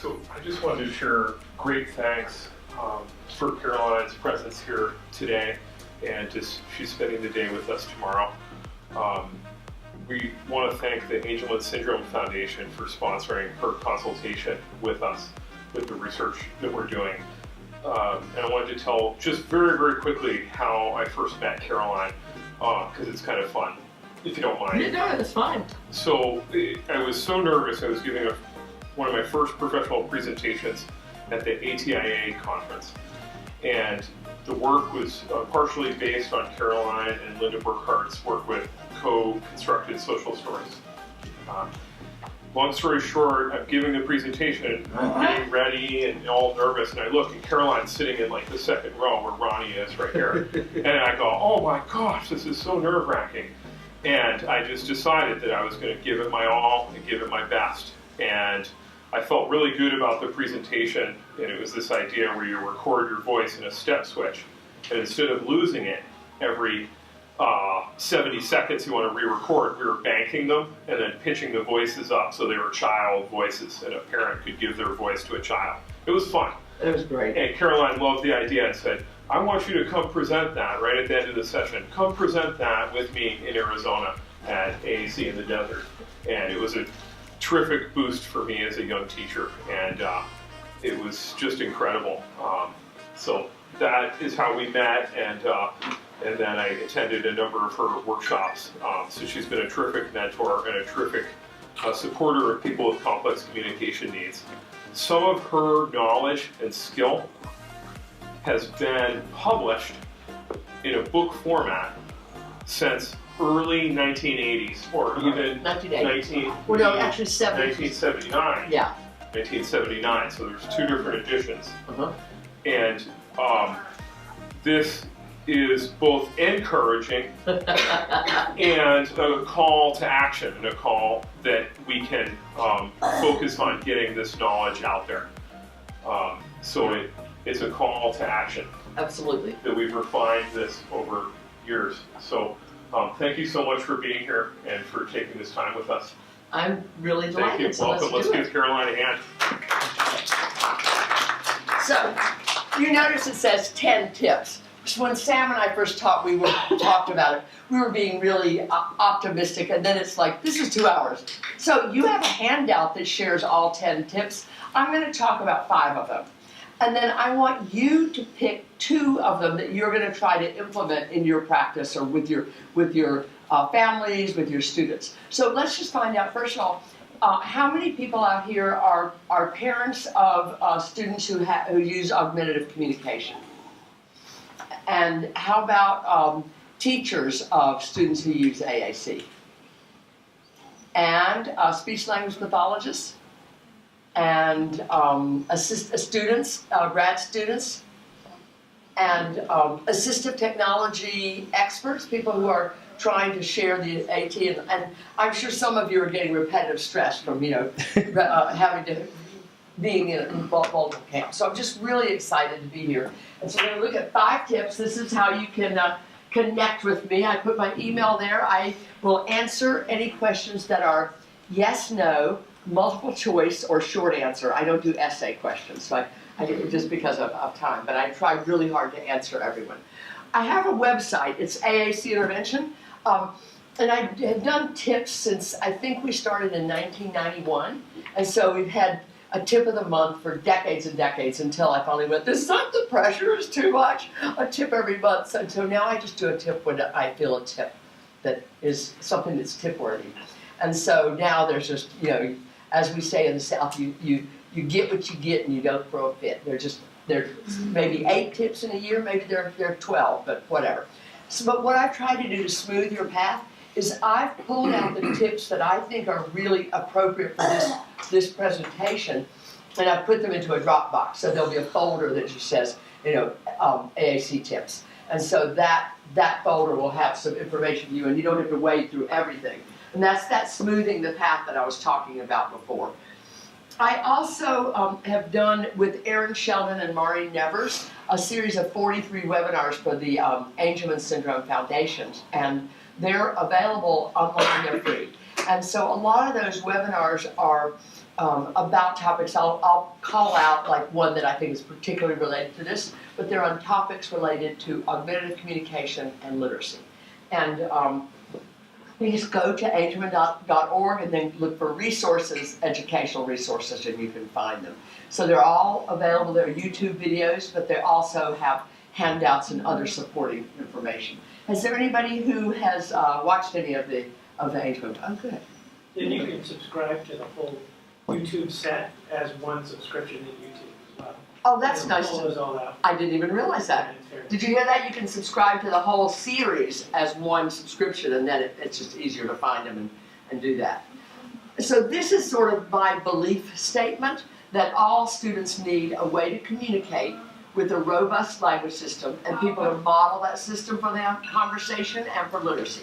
So I just wanted to share great thanks for Caroline's presence here today, and she's spending the day with us tomorrow. We want to thank the Angelman Syndrome Foundation for sponsoring her consultation with us with the research that we're doing. And I wanted to tell just very, very quickly how I first met Caroline, because it's kind of fun, if you don't mind. No, that's fine. So I was so nervous. I was giving one of my first professional presentations at the ATIA conference, and the work was partially based on Caroline and Linda Burkhart's work with co-constructed social stories. Long story short, I'm giving the presentation, I'm getting ready and all nervous, and I look, and Caroline's sitting in like the second row where Ronnie is right here. And I go, oh my gosh, this is so nerve-wracking. And I just decided that I was going to give it my all and give it my best. And I felt really good about the presentation, and it was this idea where you record your voice in a step switch, and instead of losing it every 70 seconds you want to re-record, we were banking them and then pitching the voices up so they were child voices, and a parent could give their voice to a child. It was fun. It was great. And Caroline loved the idea and said, I want you to come present that right at the end of the session. Come present that with me in Arizona at AAC in the desert. And it was a terrific boost for me as a young teacher, and it was just incredible. So that is how we met, and then I attended a number of her workshops. So she's been a terrific mentor and a terrific supporter of people with complex communication needs. Some of her knowledge and skill has been published in a book format since early 1980s, or even 1979. Yeah. 1979, so there's two different editions. And this is both encouraging and a call to action, and a call that we can focus on getting this knowledge out there. So it's a call to action. Absolutely. That we've refined this over years. So thank you so much for being here and for taking this time with us. I'm really delighted. Thank you. So welcome. Let's give Caroline a hand. So you notice it says 10 tips. So when Sam and I first talked about it, we were being really optimistic, and then it's like, this is 2 hours. So you have a handout that shares all 10 tips. I'm going to talk about 5 of them. And then I want you to pick 2 of them that you're going to try to implement in your practice or with your families, with your students. So let's just find out, first of all, how many people out here are parents of students who use augmentative communication? And how about teachers of students who use AAC? And speech-language pathologists? And students, grad students? And assistive technology experts, people who are trying to share the AT, and I'm sure some of you are getting repetitive stress from, having to being in multiple camps. So I'm just really excited to be here. And so we're going to look at 5 tips. This is how you can connect with me. I put my email there. I will answer any questions that are yes, no, multiple choice, or short answer. I don't do essay questions, so I just because of time, but I try really hard to answer everyone. I have a website. It's AAC Intervention. And I have done tips since I think we started in 1991. And so we've had a tip of the month for decades and decades until I finally went, this time the pressure is too much. A tip every month. And so now I just do a tip when I feel a tip that is something that's tip-worthy. And so now there's just, as we say in the South, you get what you get and you don't throw a fit. There's maybe 8 tips in a year, maybe there are 12, but whatever. So, but what I've tried to do to smooth your path is I've pulled out the tips that I think are really appropriate for this presentation, and I've put them into a Dropbox. So there'll be a folder that just says, AAC tips. And so that folder will have some information for you, and you don't have to wade through everything. And that's that smoothing the path that I was talking about before. I also have done with Erin Sheldon and Mari Nevers a series of 43 webinars for the Angelman Syndrome Foundation, and they're available online. They're free. And so a lot of those webinars are about topics. I'll call out like one that I think is particularly related to this, but they're on topics related to augmentative communication and literacy. And you just go to angelman.org and then look for resources, educational resources, and you can find them. So they're all available. They're YouTube videos, but they also have handouts and other supporting information. Is there anybody who has watched any of the Angelman? Oh, good. Then you can subscribe to the whole YouTube set as one subscription in YouTube as well. Oh, that's It'll nice. pull those all out. I didn't even realize that. Did you hear that? You can subscribe to the whole series as one subscription, and then it's just easier to find them and do that. So this is sort of my belief statement that all students need a way to communicate with a robust language system and people to model that system for their conversation and for literacy.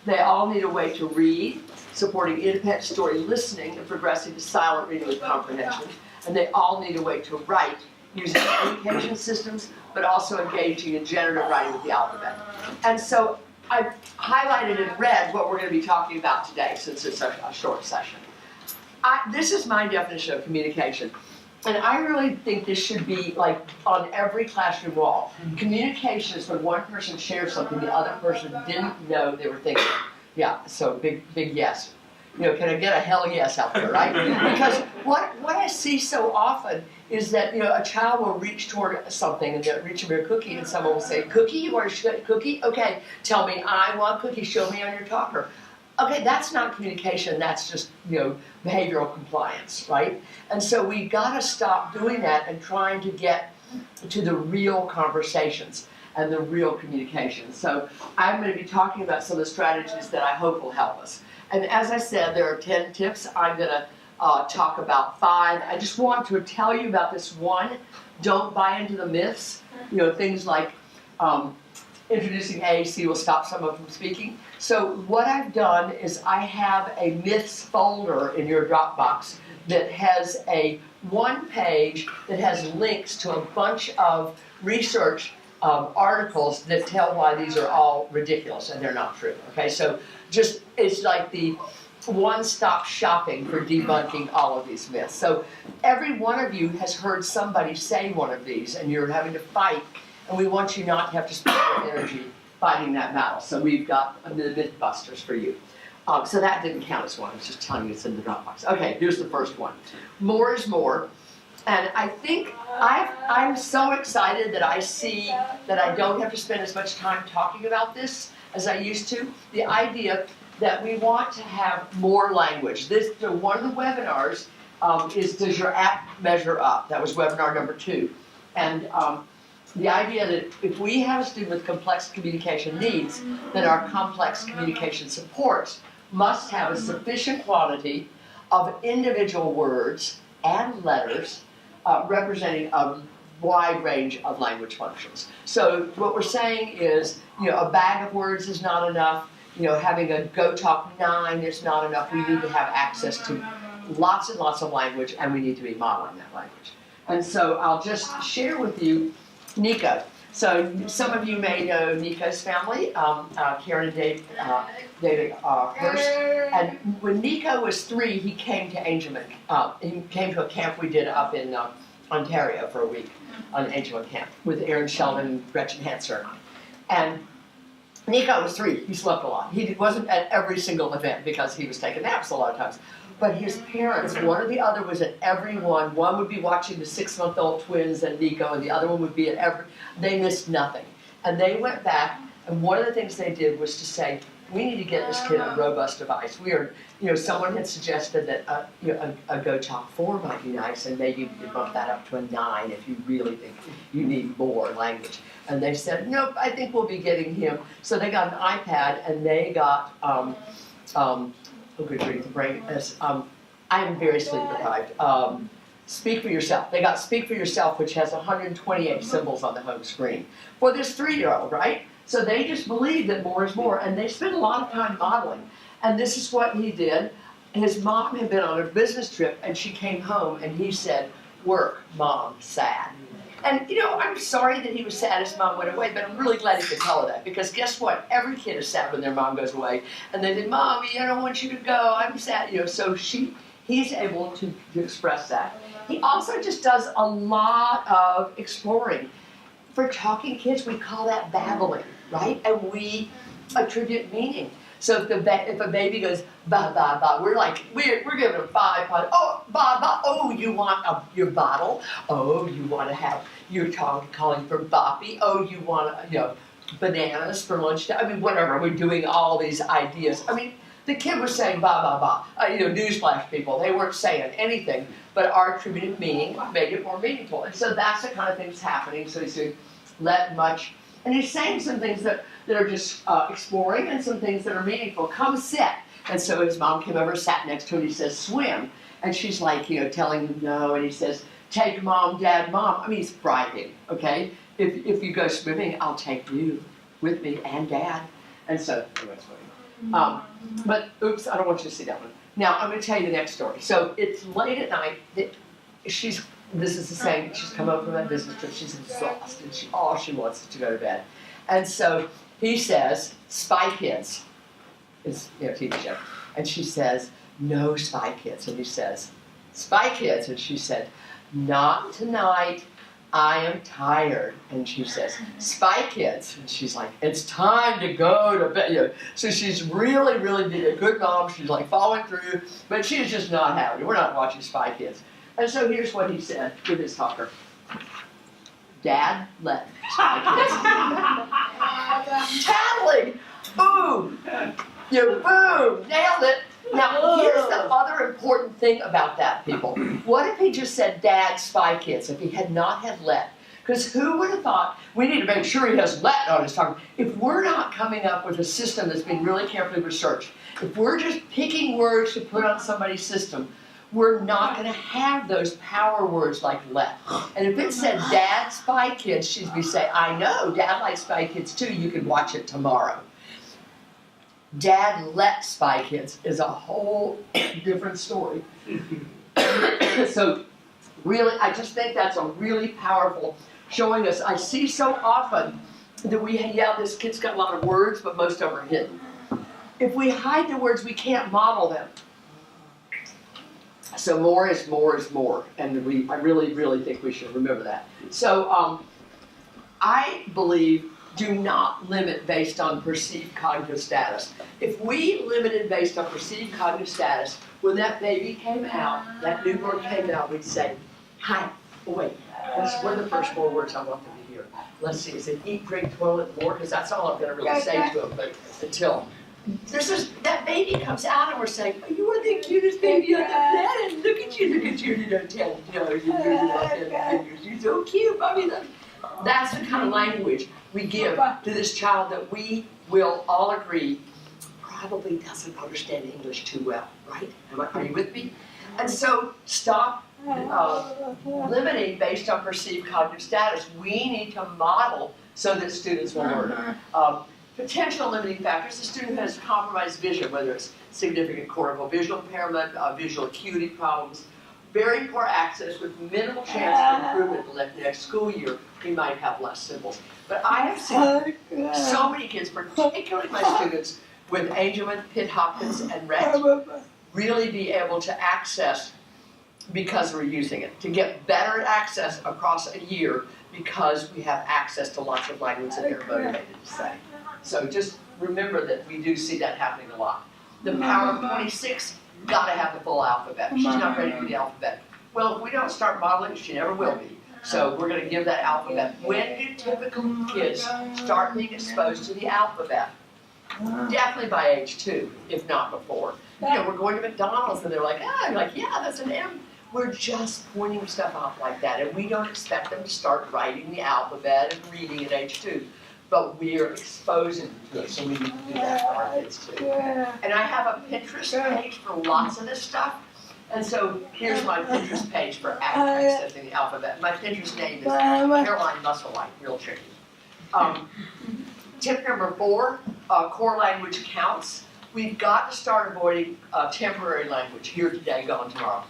They all need a way to read, supporting independent story listening and progressing to silent reading with comprehension. And they all need a way to write using communication systems, but also engaging in generative writing with the alphabet. And so I've highlighted in red what we're going to be talking about today, since it's a short session. This is my definition of communication. And I really think this should be like on every classroom wall. Communication is when one person shares something the other person didn't know they were thinking. Yeah, so big yes. You know, can I get a hell yes out there, right? Because what I see so often is that, you know, a child will reach toward something and they'll reach for a cookie and someone will say, cookie, you want a cookie? Okay, tell me, I want cookie, show me on your talker. Okay, that's not communication, that's just, you know, behavioral compliance, right? And so we gotta stop doing that and trying to get to the real conversations and the real communication. So I'm gonna be talking about some of the strategies that I hope will help us. And as I said, there are 10 tips. I'm gonna talk about 5. I just want to tell you about this one. Don't buy into the myths. You know, things like introducing AAC will stop someone from speaking. So what I've done is I have a myths folder in your Dropbox that has one page that has links to a bunch of research articles that tell why these are all ridiculous and they're not true. Okay, so just it's like the one-stop shopping for debunking all of these myths. So every one of you has heard somebody say one of these and you're having to fight, and we want you not to have to spend your energy fighting that battle. So we've got the Mythbusters for you. So that didn't count as one, I was just telling you it's in the Dropbox. Okay, here's the first one. More is more. And I think I'm so excited that I see that I don't have to spend as much time talking about this as I used to. The idea that we want to have more language. One of the webinars is Does Your App Measure Up? That was webinar number 2. And the idea that if we have a student with complex communication needs, then our complex communication supports must have a sufficient quantity of individual words and letters representing a wide range of language functions. So what we're saying is, you know, a bag of words is not enough. You know, having a Go Talk 9 is not enough. We need to have access to lots and lots of language, and we need to be modeling that language. And so I'll just share with you Nico. So some of you may know Nico's family, Karen and David Hurst. And when Nico was 3, he came to Angelman. He came to a camp we did up in Ontario for a week, on an Angelman camp, with Aaron Sheldon and Gretchen Hanser. And Nico was 3, he slept a lot. He wasn't at every single event because he was taking naps a lot of times. But his parents, one or the other was at every one. One would be watching the 6-month-old twins and Nico, and the other one would be at every, they missed nothing. And they went back, and one of the things they did was to say, we need to get this kid a robust device. We are, you know, someone had suggested that a Go Talk 4 might be nice, and maybe you could bump that up to a 9 if you really think you need more language. And they said, nope, I think we'll be getting him. So they got an iPad, and they got, good grief, the brain is, I am very sleep deprived. Speak for Yourself. They got Speak for Yourself, which has 128 symbols on the home screen for this 3-year-old, right? So they just believe that more is more, and they spend a lot of time modeling. And this is what he did. His mom had been on a business trip, and she came home, and he said, work, mom, sad. And you know, I'm sorry that he was sad his mom went away, but I'm really glad he could tell her that, because guess what? Every kid is sad when their mom goes away, and they say, "Mommy, I don't want you to go. I'm sad." You know, so he's able to express that. He also just does a lot of exploring. For talking kids, we call that babbling, right? And we attribute meaning. So if a baby goes ba ba ba, we're giving them 5. Oh ba ba. Oh, you want your bottle. Oh, you want to have you're calling for boppy. Oh, you want bananas for lunchtime. I mean, whatever. We're doing all these ideas. I mean, the kid was saying ba ba ba. Newsflash, people. They weren't saying anything, but our attributed meaning made it more meaningful. And so that's the kind of thing that's happening. So he's saying, let much. And he's saying some things that are just exploring, and some things that are meaningful. Come sit. And so his mom came over, sat next to him, he says, swim. And she's like, telling him no, and he says, take mom, dad, mom. I mean, he's bribing, okay? If you go swimming, I'll take you with me and dad. And so, he went swimming. But, oops, I don't want you to see that one. Now, I'm going to tell you the next story. So it's late at night. This is the same, she's come home from that business trip, she's exhausted, all she wants is to go to bed. And so he says, Spy Kids, is TV show. And she says, no Spy Kids. And he says, Spy Kids. And she said, not tonight, I am tired. And she says, Spy Kids. And she's like, it's time to go to bed. So she's really, really being a good mom. She's like following through, but she's just not having it. We're not watching Spy Kids. And so here's what he said with his talker. Dad, let Spy Kids. Tattling! Boom! Boom! Nailed it! Now, here's the other important thing about that, people. What if he just said, Dad, Spy Kids, if he had not had let? Because who would have thought, we need to make sure he has let on his talker. If we're not coming up with a system that's been really carefully researched, if we're just picking words to put on somebody's system, we're not going to have those power words like let. And if it said, Dad, Spy Kids, she'd be saying, I know, Dad likes Spy Kids too, you can watch it tomorrow. Dad let Spy Kids is a whole different story. So really, I just think that's a really powerful showing us. I see so often that this kid's got a lot of words, but most of them are hidden. If we hide the words, we can't model them. So more is more is more, and I really, really think we should remember that. So I believe, do not limit based on perceived cognitive status. If we limited based on perceived cognitive status, when that baby came out, that newborn came out, we'd say, hi, wait, what are the first 4 words I want them to hear? Let's see, is it eat, drink, toilet, more? Because that's all I'm going to really say to them, but until. That baby comes out and we're saying, oh, you are the cutest baby on the planet. Look at you, you're so cute, mommy. That's the kind of language we give to this child that we will all agree probably doesn't understand English too well, right? Are you with me? And so stop limiting based on perceived cognitive status. We need to model so that students will learn. Potential limiting factors: the student has compromised vision, whether it's significant cortical visual impairment, visual acuity problems, very poor access with minimal chance of improvement the next school year. We might have less symbols. But I have seen so many kids, particularly my students with Angelman, Pitt-Hopkins, and Rett, really be able to access because we're using it, to get better access across a year because we have access to lots of language that they're motivated to say. So just remember that we do see that happening a lot. The power of 26, gotta have the full alphabet. She's not ready for the alphabet. Well, if we don't start modeling, she never will be. So we're gonna give that alphabet. When do typical kids start being exposed to the alphabet? Definitely by age 2, if not before. We're going to McDonald's and they're like, I'm like, yeah, that's an M. We're just pointing stuff out like that, and we don't expect them to start writing the alphabet and reading at age 2. But we are exposing them to it, so we need to do that for our kids too. And I have a Pinterest page for lots of this stuff. And so here's my Pinterest page for accessing the alphabet. My Pinterest name is Caroline Musselwhite, real tricky. Tip number 4, core language counts. We've got to start avoiding temporary language, here today, gone tomorrow.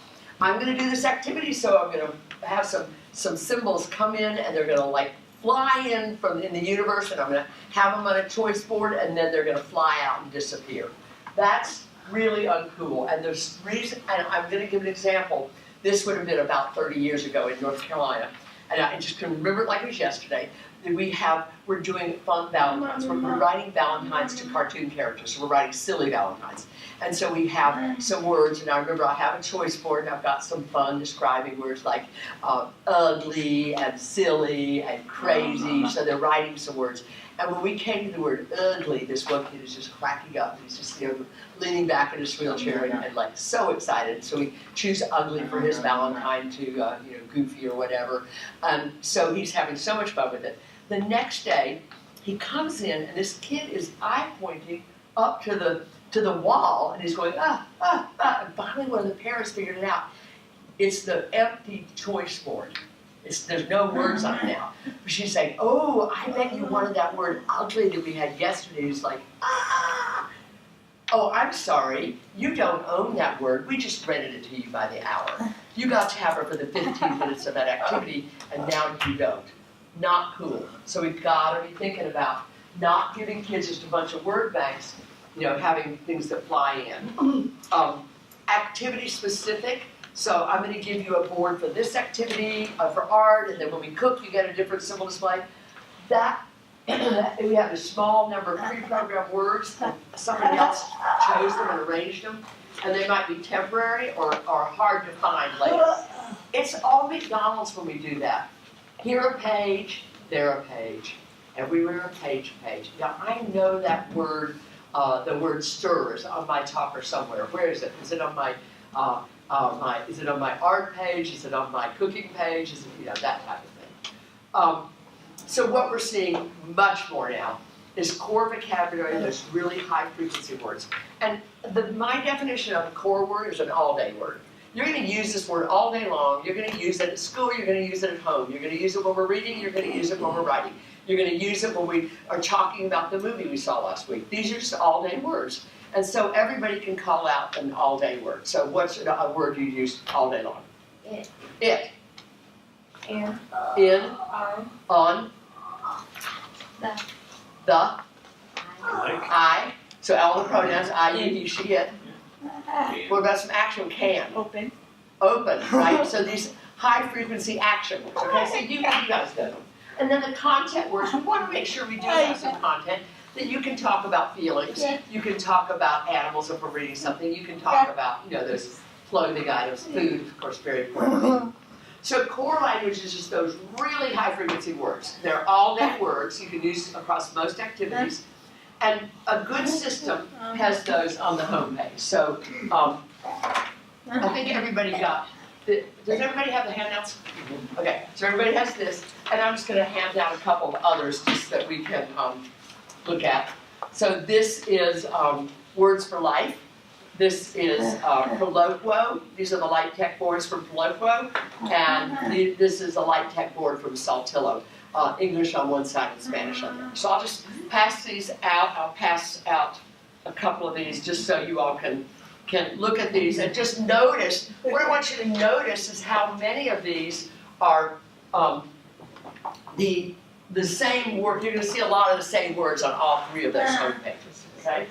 I'm going to do this activity, so I'm going to have some some symbols come in and they're gonna like fly in from in the universe, and I'm gonna have them on a choice board, and then they're gonna fly out and disappear. That's really uncool, and there's reason, and I'm gonna give an example. This would have been about 30 years ago in North Carolina, and I just can remember it like it was yesterday. We're doing fun Valentines. We're writing Valentines to cartoon characters. So we're writing silly Valentines. And so we have some words, and I remember I have a choice board, and I've got some fun describing words like ugly and silly and crazy. So they're writing some words. And when we came to the word ugly, this one kid is just cracking up. He's just leaning back in his wheelchair and like so excited. So we choose ugly for his Valentine to goofy or whatever. So he's having so much fun with it. The next day, he comes in, and this kid is eye pointing up to the wall, and he's going and finally one of the parents figured it out. It's the empty choice board. There's no words on it now. But she's saying, oh, I bet you wanted that word ugly that we had yesterday. He's like, oh, I'm sorry, you don't own that word. We just rented it to you by the hour. You got to have it for the 15 minutes of that activity, and now you don't. Not cool. So we've got to be thinking about not giving kids just a bunch of word banks, having things that fly in. Activity specific. So I'm going to give you a board for this activity, for art, and then when we cook, you get a different symbol display. We have a small number of pre-programmed words that somebody else chose them and arranged them, and they might be temporary or hard to find later. It's all McDonald's when we do that. Here a page, there a page, everywhere a page. Now I know that word, the word stir is on my topper somewhere. Where is it? Is it on my is it on my art page? Is it on my cooking page? Is it that type of thing? So what we're seeing much more now is core vocabulary, those really high frequency words. And my definition of a core word is an all-day word. You're going to use this word all day long. You're going to use it at school. You're going to use it at home. You're going to use it when we're reading. You're going to use it when we're writing. You're going to use it when we are talking about the movie we saw last week. These are just all-day words. And so everybody can call out an all-day word. So what's a word you use all day long? It. It. In. On. The. I. So all the pronouns I, you, he, she, it. What about some action? Can. Open. Open, right? So these high frequency action words. Okay, so you guys know them. And then the content words, we want to make sure we do have some content that you can talk about feelings. You can talk about animals if we're reading something. You can talk about, those clothing items, food, of course, very important. So core language is just those really high frequency words. They're all day words you can use across most activities. And a good system has those on the home page. So I think everybody got, does everybody have the handouts? Okay, so everybody has this, and I'm just going to hand out a couple of others just that we can look at. So this is Words for Life. This is Colloquo. These are the light tech boards from Colloquo, and this is a light tech board from Saltillo. English on one side and Spanish on the other. So I'll just pass these out. I'll pass out a couple of these just so you all can look at these and just notice. What I want you to notice is how many of these are the same word. You're going to see a lot of the same words on all three of those home pages. Okay.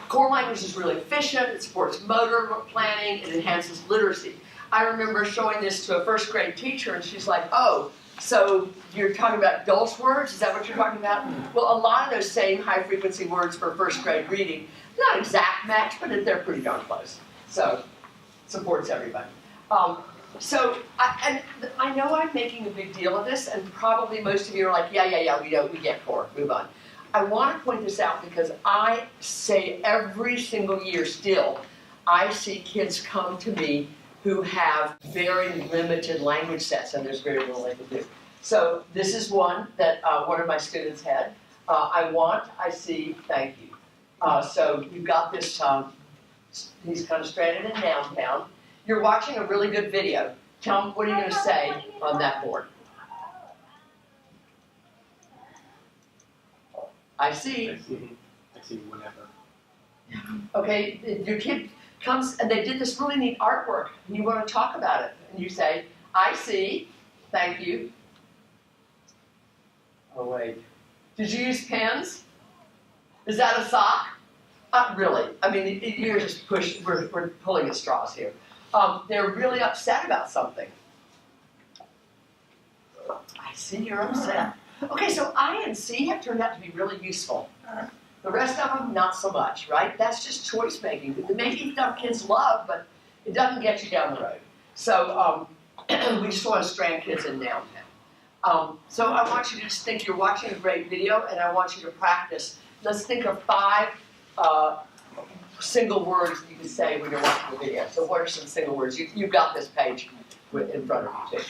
Core language is really efficient. It supports motor planning. It enhances literacy. I remember showing this to a first grade teacher, and she's like, oh, so you're talking about Dulce words? Is that what you're talking about? Well, a lot of those same high frequency words for first grade reading, not exact match, but they're pretty darn close. So, supports everybody. So I know I'm making a big deal of this, and probably most of you are like, yeah, we get core, move on. I want to point this out because I say every single year still, I see kids come to me who have very limited language sets, and there's very little they can do. So this is one that one of my students had. I see, thank you. So you've got this, he's kind of stranded in downtown. You're watching a really good video. Tell them, what are you going to say on that board? I see. I see whatever. Okay, your kid comes, and they did this really neat artwork, and you want to talk about it, and you say, I see, thank you. Oh wait, did you use pens? Is that a sock? Really, I mean, you're just we're pulling at straws here. They're really upset about something. I see you're upset. Okay, so I and C have turned out to be really useful. The rest of them, not so much, right? That's just choice making. Maybe stuff kids love, but it doesn't get you down the road. So we just want to strand kids in downtown. So I want you to just think you're watching a great video, and I want you to practice. Let's think of 5 single words that you can say when you're watching the video. So what are some single words? You've got this page in front of you too.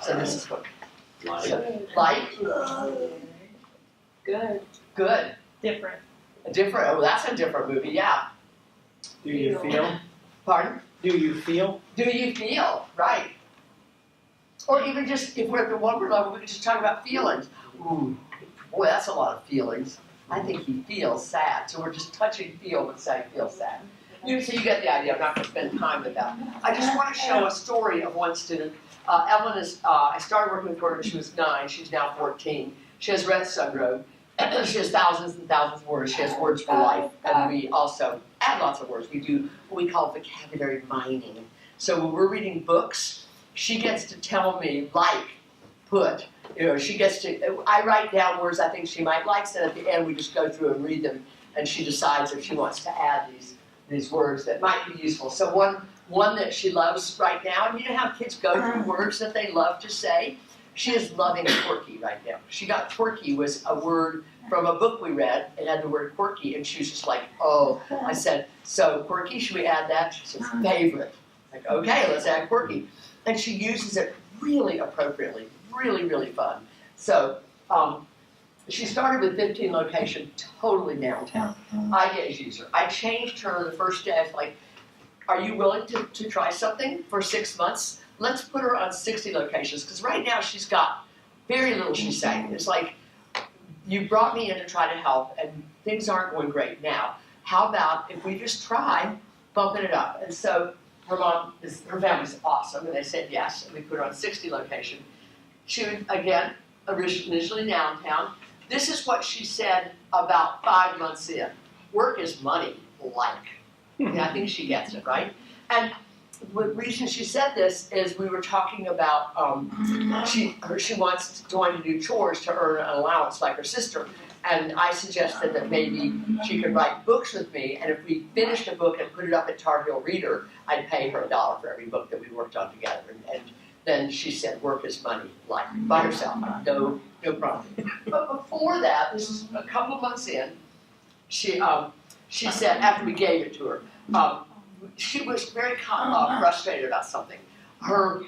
So this is what. Light. Good. Good. Different. Different. Oh, that's a different movie. Yeah. Do you feel? Pardon? Do you feel? Do you feel? Right. Or even just, if we're at the one word level, we can just talk about feelings. Ooh, boy, that's a lot of feelings. I think he feels sad. So we're just touching feel, but saying feel sad. So you get the idea. I'm not going to spend time with that. I just want to show a story of one student. Evelyn is, I started working with her when she was 9. She's now 14. She has Rett syndrome. She has thousands and thousands of words. She has words for life. And we also add lots of words. We do what we call vocabulary mining. So when we're reading books, she gets to tell me, like, put. You know, she gets to, I write down words I think she might like, and at the end we just go through and read them, and she decides if she wants to add these words that might be useful. So one that she loves right now, and you know how kids go through words that they love to say? She is loving quirky right now. She got quirky was a word from a book we read. It had the word quirky, and she was just like, oh. I said, so quirky, should we add that? She said, favorite. Like, okay, let's add quirky. And she uses it really appropriately, really, really fun. So she started with 15 location, totally downtown. I get a user. I changed her the first day. I was like, are you willing to try something for 6 months? Let's put her on 60 locations, because right now she's got very little she's saying. It's like, you brought me in to try to help, and things aren't going great now. How about if we just try bumping it up? And so her family's awesome, and they said yes, and we put her on 60 location. She would, again, initially downtown. This is what she said about 5 months in. Work is money, like. Yeah, I think she gets it, right? And the reason she said this is we were talking about she wants to join to do chores to earn an allowance like her sister. And I suggested that maybe she could write books with me, and if we finished a book and put it up at Tar Heel Reader, I'd pay her $1 for every book that we worked on together. And then she said, work is money, like, by herself, no problem. But before that, this is a couple of months in, she said, after we gave it to her, she was very frustrated about something. Her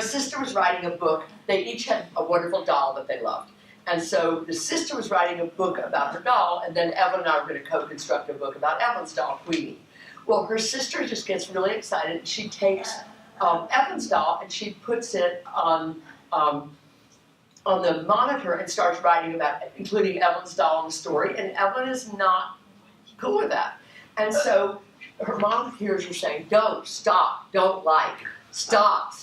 sister was writing a book. They each had a wonderful doll that they loved. And so the sister was writing a book about her doll, and then Evelyn and I were going to co-construct a book about Evelyn's doll, Queenie. Well, her sister just gets really excited. She takes Evelyn's doll and she puts it on the monitor and starts writing about it, including Evelyn's doll in the story, and Evelyn is not cool with that. And so her mom hears her saying, don't, stop, don't like, stop,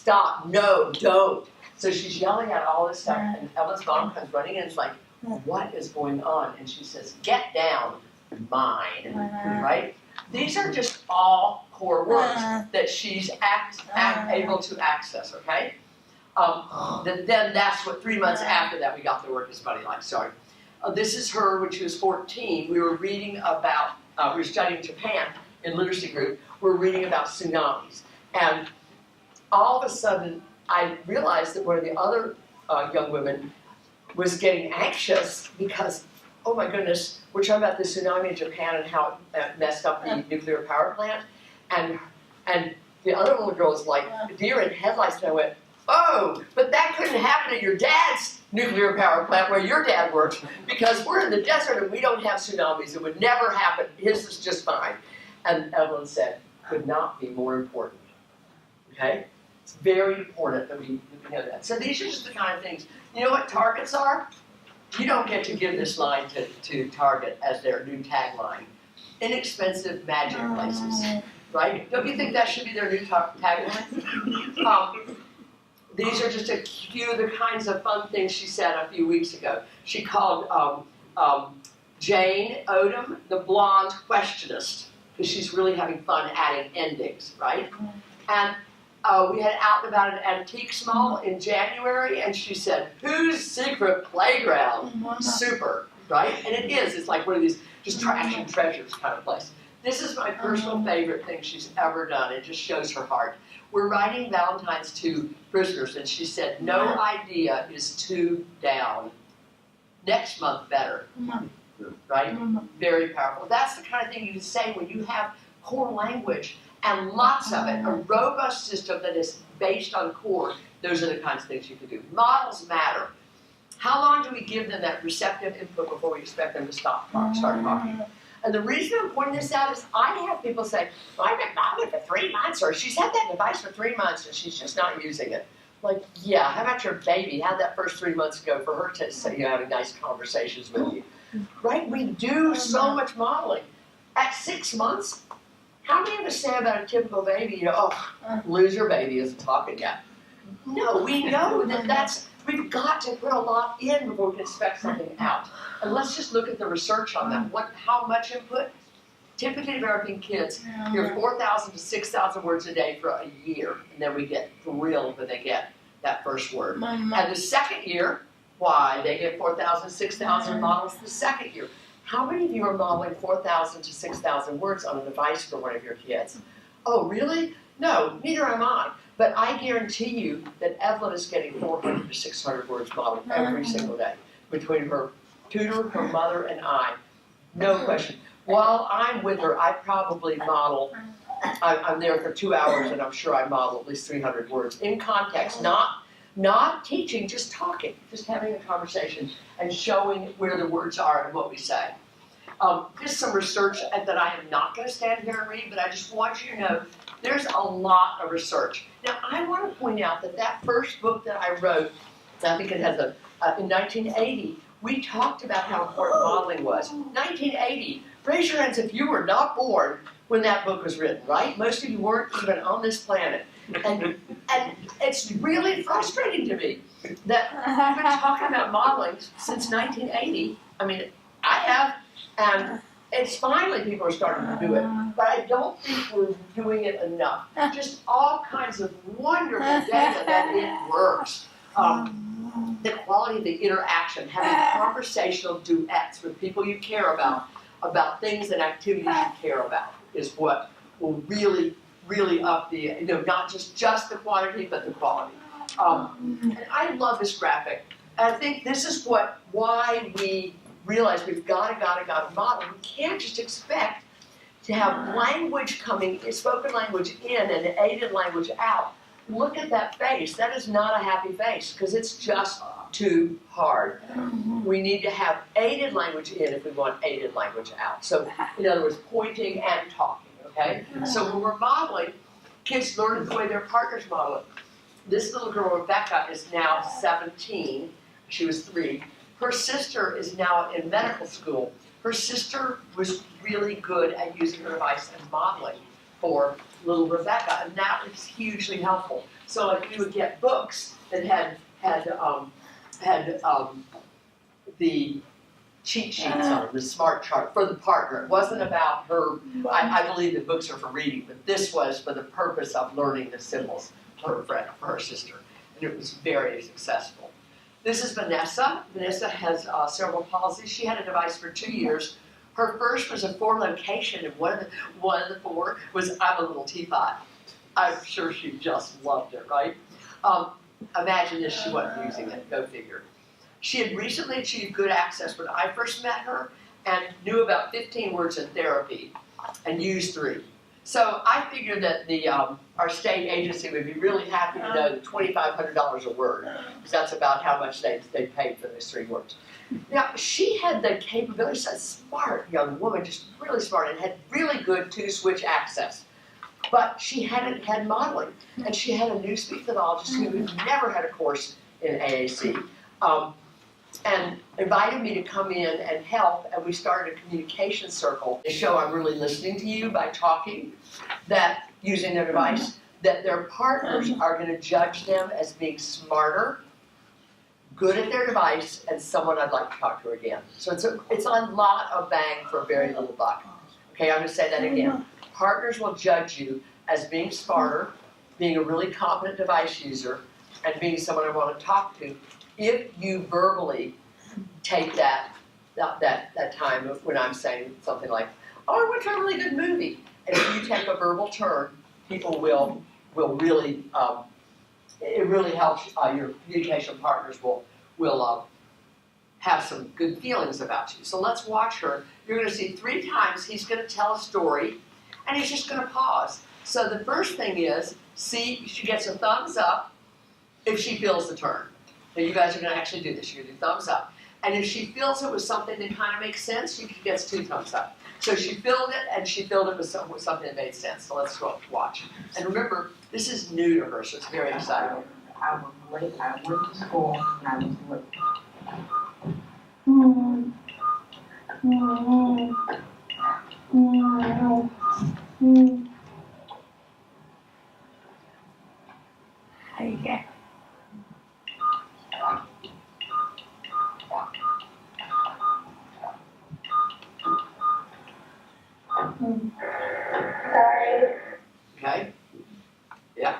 no, don't. So she's yelling out all this stuff, and Evelyn's mom comes running in and is like, what is going on? And she says, get down, mine, right? These are just all core words that she's able to access, okay? Then that's what 3 months after that we got the work is money like, sorry. This is her when she was 14. We were reading about, we were studying Japan in literacy group. We're reading about tsunamis. And all of a sudden, I realized that one of the other young women was getting anxious because, oh my goodness, we're talking about the tsunami in Japan and how it messed up the nuclear power plant. And the other little girl was like, deer in headlights, and I went, oh, but that couldn't happen at your dad's nuclear power plant where your dad works, because we're in the desert and we don't have tsunamis. It would never happen. His is just fine. And Evelyn said, could not be more important. Okay? It's very important that we know that. So these are just the kind of things. You know what targets are? You don't get to give this line to Target as their new tagline. inexpensive magic places, right? Don't you think that should be their new tagline? These are just a few of the kinds of fun things she said a few weeks ago. She called Jane Odom the blonde questionist, because she's really having fun adding endings, right? And we had Out and About an Antiques Mall in January, and she said, "Whose secret playground?" Super, right? And it is. It's like one of these just trash and treasures kind of place. This is my personal favorite thing she's ever done. It just shows her heart. We're writing Valentine's to prisoners, and she said, "No idea is too down. Next month better." Right? Very powerful. That's the kind of thing you can say when you have core language and lots of it, a robust system that is based on core. Those are the kinds of things you can do. Models matter. How long do we give them that receptive input before we expect them to start talking? And the reason I'm pointing this out is I have people say, "Well, I've been modeling for 3 months," or "She's had that device for 3 months and she's just not using it." Like, yeah, how about your baby? How'd that first 3 months go for her to say you're having nice conversations with you? Right? We do so much modeling. At 6 months, how many of us say about a typical baby, "Oh, loser baby isn't talking yet"? No, we know that we've got to put a lot in before we can expect something out. And let's just look at the research on that. How much input? Typically American kids hear 4,000 to 6,000 words a day for a year, and then we get thrilled when they get that first word. And the second year, why? They get 4,000, 6,000 models the second year. How many of you are modeling 4,000 to 6,000 words on a device for one of your kids? Oh, really? No, neither am I. But I guarantee you that Evelyn is getting 400 to 600 words modeled every single day between her tutor, her mother, and I. No question. While I'm with her, I probably model, I'm there for 2 hours and I'm sure I model at least 300 words in context, not teaching, just talking, just having a conversation and showing where the words are and what we say. Just some research that I am not going to stand here and read, but I just want you to know there's a lot of research. Now, I want to point out that first book that I wrote, I think it has in 1980, we talked about how important modeling was. 1980, raise your hands if you were not born when that book was written, right? Most of you weren't even on this planet. And it's really frustrating to me that we've been talking about modeling since 1980. I mean, I have, and it's finally people are starting to do it, but I don't think we're doing it enough. Just all kinds of wonderful data that it works. The quality of the interaction, having conversational duets with people you care about things and activities you care about, is what will really up the, not just the quantity, but the quality. And I love this graphic. And I think this is why we realize we've got to model. We can't just expect to have language coming, spoken language in and aided language out. Look at that face. That is not a happy face because it's just too hard. We need to have aided language in if we want aided language out. So, in other words, pointing and talking, okay? So when we're modeling, kids learn the way their partners model it. This little girl, Rebecca, is now 17. She was 3. Her sister is now in medical school. Her sister was really good at using her device and modeling for little Rebecca, and that was hugely helpful. So like we would get books that had the cheat sheets on the smart chart for the partner. It wasn't about her. I believe that books are for reading, but this was for the purpose of learning the symbols for her friend, for her sister, and it was very successful. This is Vanessa. Vanessa has cerebral palsy. She had a device for 2 years. Her first was a 4 location, and one of the 4 was I'm a little teapot. I'm sure she just loved it, right? Imagine this, she wasn't using it, go figure. She had recently achieved good access when I first met her and knew about 15 words in therapy and used 3. So I figured that our state agency would be really happy to know that $2,500 a word, because that's about how much they paid for those 3 words. Now, she had the capability, she's a smart young woman, just really smart, and had really good 2-switch access. But she hadn't had modeling, and she had a new speech pathologist who had never had a course in AAC. and invited me to come in and help, and we started a communication circle to show I'm really listening to you by talking, that using their device, that their partners are going to judge them as being smarter, good at their device, and someone I'd like to talk to again. So it's a lot of bang for a very little buck. Okay, I'm going to say that again. Partners will judge you as being smarter, being a really competent device user, and being someone I want to talk to if you verbally take that time when I'm saying something like, oh, I went to a really good movie. And if you take a verbal turn, people will really, it really helps your communication partners will have some good feelings about you. So let's watch her. You're going to see 3 times he's going to tell a story, and he's just going to pause. So the first thing is, see, she gets a thumbs up if she feels the turn. Now you guys are going to actually do this. You're going to do thumbs up. And if she feels it was something that kind of makes sense, she gets 2 thumbs up. So she filled it, and she filled it with something that made sense. So let's go watch. And remember, this is new to her, so it's very exciting. I was late. I went to school, and I was late. How you get? Sorry. Okay? Yeah.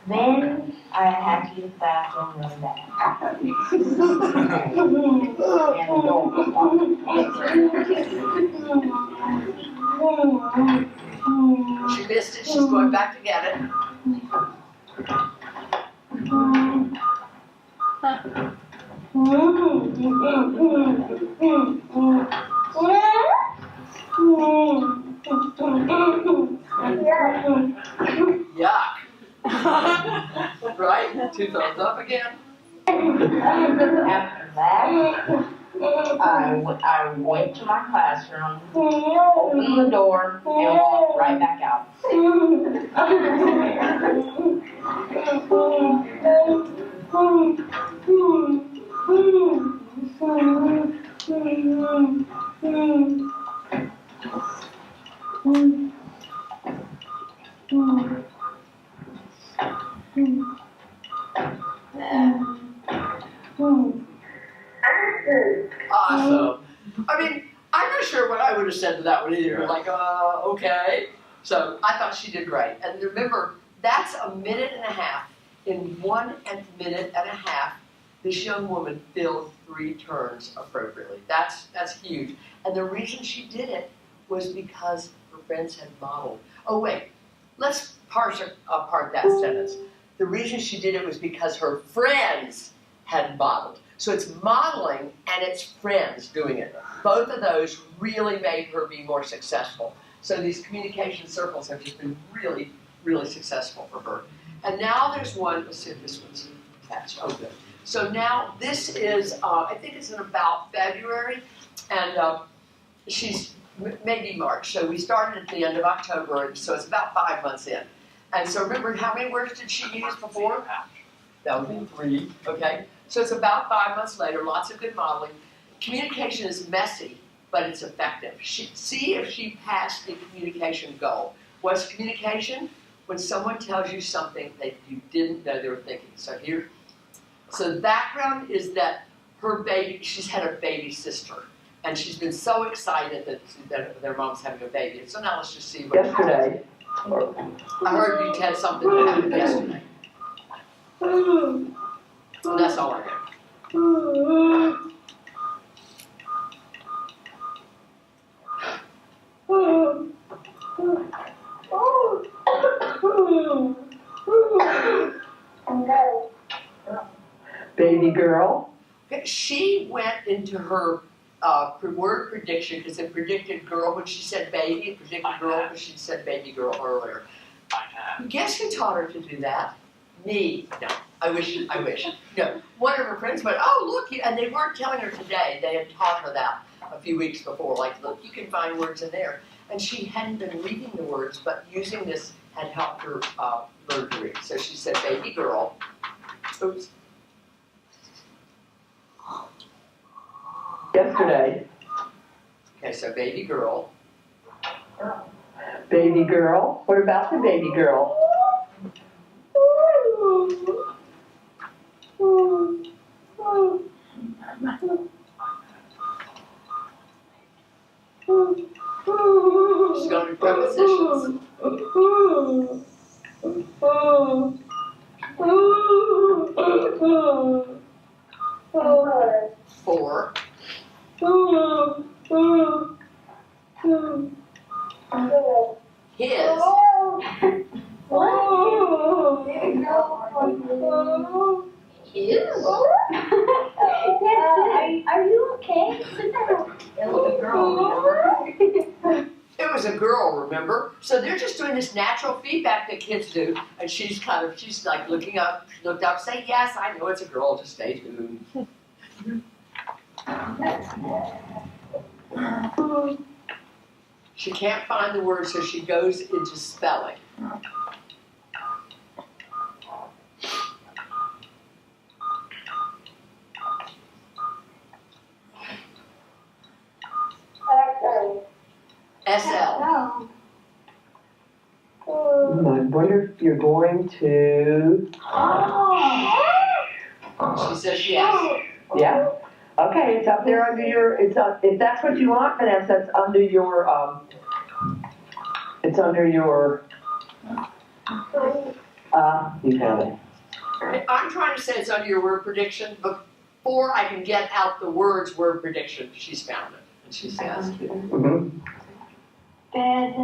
Then I had to use the bathroom really bad. She missed it. She's going back to get it. Yuck. Right? 2 thumbs up again. After that, I went to my classroom, opened the door, and walked right back out. Awesome. I mean, I'm not sure what I would have said to that one either. Like, okay. So I thought she did great. And remember, that's a minute and a half. In 1 minute and a half, this young woman filled 3 turns appropriately. That's huge. And the reason she did it was because her friends had modeled. Oh wait, let's parse apart that sentence. The reason she did it was because her friends had modeled. So it's modeling and it's friends doing it. Both of those really made her be more successful. So these communication circles have just been really, really successful for her. And now there's one, let's see if this one's attached. Oh, good. So now this is, I think it's in about February, and she's maybe March. So we started at the end of October, and so it's about 5 months in. And so remember, how many words did she use before? That would be 3, okay? So it's about 5 months later, lots of good modeling. Communication is messy, but it's effective. See if she passed the communication goal. What's communication? When someone tells you something that you didn't know they were thinking. So here, so the background is that her baby, she's had a baby sister, and she's been so excited that their mom's having a baby. So now let's just see what yesterday. I heard you had something that happened yesterday. That's all I know. Baby girl. She went into her word prediction because it predicted girl when she said baby, it predicted girl when she said baby girl earlier. Guess who taught her to do that? Me. No, I wish. No, one of her friends went, oh, look, and they weren't telling her today. They had taught her that a few weeks before. Like, look, you can find words in there. And she hadn't been reading the words, but using this had helped her learn to read. So she said, baby girl. Oops. Yesterday. Okay, so baby girl. Baby girl. What about the baby girl? She's going to prepositions. 4. His. His? Are you okay? It was a girl. It was a girl, remember? So they're just doing this natural feedback that kids do, and she's like looking up, she looked up, saying, yes, I know it's a girl, just stay tuned. She can't find the word, so she goes into spelling. SL. I wonder if you're going to. She says yes. Yeah? Okay, it's up there under your, it's up, if that's what you want, Vanessa, it's under your, it's under your, you found it. I'm trying to say it's under your word prediction, before I can get out the words word prediction, she's found it. And she says, Bed